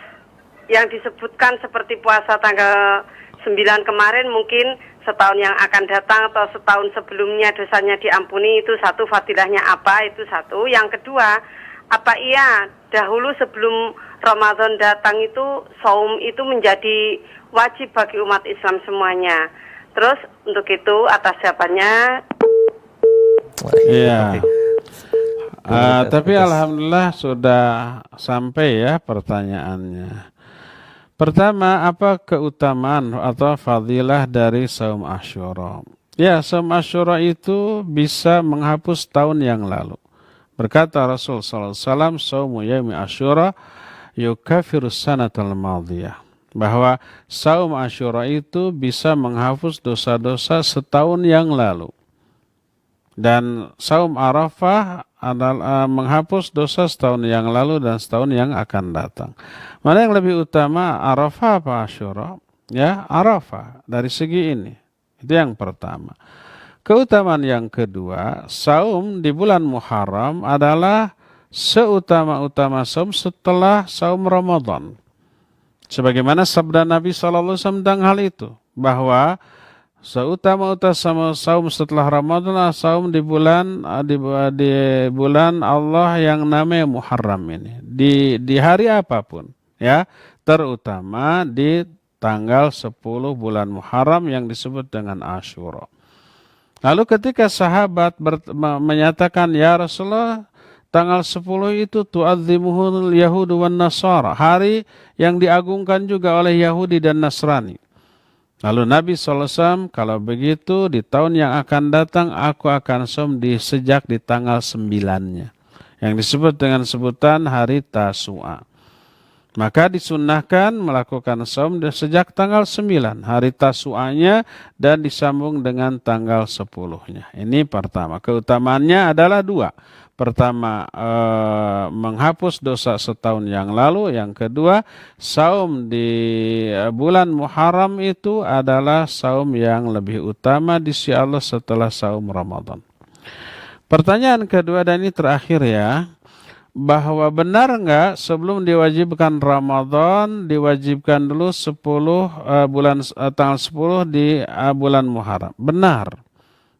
yang disebutkan seperti puasa tanggal 9 kemarin, mungkin setahun yang akan datang atau setahun sebelumnya dosanya diampuni, itu satu fadilahnya apa? Itu satu. Yang kedua, apa iya dahulu sebelum Ramadan datang itu saum itu menjadi wajib bagi umat Islam semuanya? Terus untuk itu atas jawabannya. Iya. Tapi alhamdulillah sudah sampai ya pertanyaannya. Pertama, apa keutamaan atau fadilah dari saum Asyura? Ya, saum Asyura itu bisa menghapus tahun yang lalu. Berkata Rasul sallallahu alaihi wasallam, "Saumu yaumi Asyura yukaffiru sanatal madhiyah." Bahwa saum Asyura itu bisa menghapus dosa-dosa setahun yang lalu. Dan saum Arafah adalah menghapus dosa setahun yang lalu dan setahun yang akan datang. Mana yang lebih utama, Arafah apa Asyura? Ya, Arafah dari segi ini. Itu yang pertama. Keutamaan yang kedua, saum di bulan Muharram adalah seutama-utama saum setelah saum Ramadan. Sebagaimana sabda Nabi SAW tentang hal itu, bahwa seutama-utama saum setelah Ramadan adalah saum di bulan Allah yang namanya Muharram ini. Di hari apapun, ya, terutama di tanggal 10 bulan Muharram yang disebut dengan Asyura. Lalu ketika sahabat menyatakan, ya Rasulullah, tanggal 10 itu tu'adzimuhul Yahudu wan Nasara, hari yang diagungkan juga oleh Yahudi dan Nasrani. Lalu Nabi SAW, kalau begitu di tahun yang akan datang aku akan saum sejak di tanggal 9-nya, yang disebut dengan sebutan hari Tasu'a. Maka disunnahkan melakukan saum sejak tanggal 9, hari Tasu'anya, dan disambung dengan tanggal 10-nya. Ini pertama. Keutamaannya adalah dua. Pertama, menghapus dosa setahun yang lalu. Yang kedua, saum di bulan Muharram itu adalah saum yang lebih utama di sisi Allah setelah saum Ramadan. Pertanyaan kedua dan ini terakhir ya, bahwa benar nggak sebelum diwajibkan Ramadan diwajibkan dulu 10 tanggal 10 di bulan Muharram? Benar.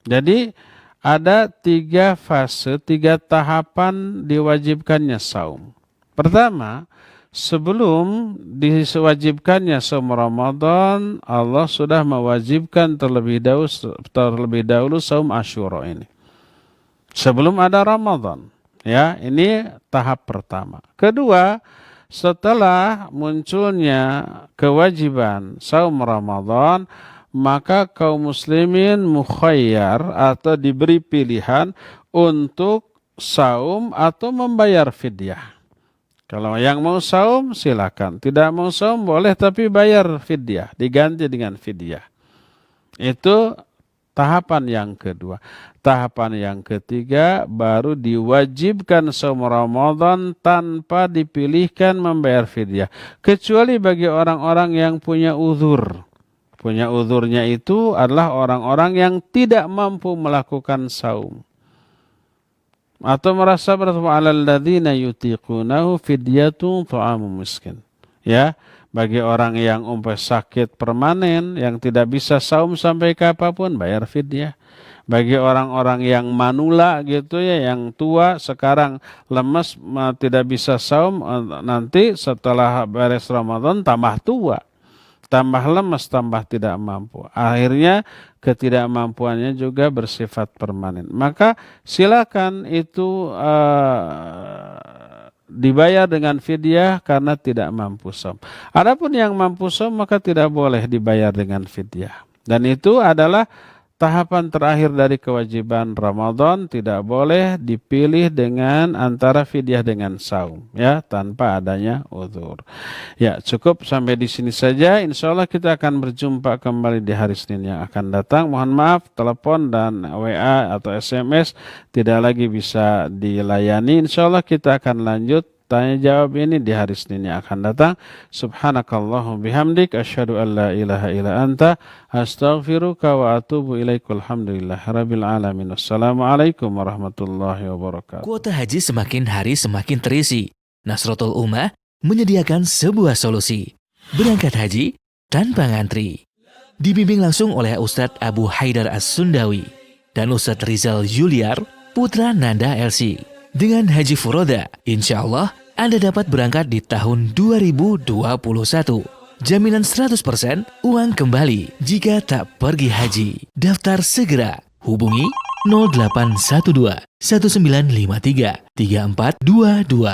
Jadi ada 3 fase, 3 tahapan diwajibkannya saum. Pertama, sebelum diwajibkannya saum Ramadan, Allah sudah mewajibkan terlebih dahulu saum Asyura ini. Sebelum ada Ramadan. Ya, ini tahap pertama. Kedua, setelah munculnya kewajiban saum Ramadan, maka kaum muslimin mukhayyar atau diberi pilihan untuk saum atau membayar fidyah. Kalau yang mau saum silakan, tidak mau saum boleh tapi bayar fidyah, diganti dengan fidyah. Itu tahapan yang kedua. Tahapan yang ketiga baru diwajibkan saum Ramadan tanpa dipilihkan membayar fidyah. Kecuali bagi orang-orang yang punya uzur. Punya uzurnya itu adalah orang-orang yang tidak mampu melakukan saum. Atau merasa berat, alal ladzina yutiqunahu fidyatun ta'amu miskin. Ya, bagi orang yang sakit permanen yang tidak bisa saum sampai kapanpun bayar fidyah. Bagi orang-orang yang manula gitu ya, yang tua sekarang lemes tidak bisa saum, nanti setelah beres Ramadan tambah tua, tambah lemes, tambah tidak mampu. Akhirnya ketidakmampuannya juga bersifat permanen. Maka silakan itu dibayar dengan fidyah karena tidak mampu saum. Adapun yang mampu saum maka tidak boleh dibayar dengan fidyah. Dan itu adalah tahapan terakhir dari kewajiban Ramadan, tidak boleh dipilih dengan antara fidyah dengan saum, ya, tanpa adanya uzur. Ya, cukup sampai di sini saja. Insya Allah kita akan berjumpa kembali di hari Senin yang akan datang. Mohon maaf, telepon dan WA atau SMS tidak lagi bisa dilayani. Insya Allah kita akan lanjut tanya jawab ini di hari Senin yang akan datang. Subhanakallahumma bihamdik asyhadu an la ilaha illa anta astaghfiruka wa atubu ilaika. Alhamdulillahirabbil alamin. Wassalamualaikum warahmatullahi wabarakatuh. Kuota haji semakin hari semakin terisi. Nasratul Ummah menyediakan sebuah solusi. Berangkat haji tanpa ngantri. Dibimbing langsung oleh Ustadz Abu Haidar As-Sundawi dan Ustadz Rizal Juliar, putra Nanda LC. Dengan Haji Furoda, insya Allah Anda dapat berangkat di tahun 2021. Jaminan 100% uang kembali jika tak pergi haji. Daftar segera. Hubungi 0812 1953 3422.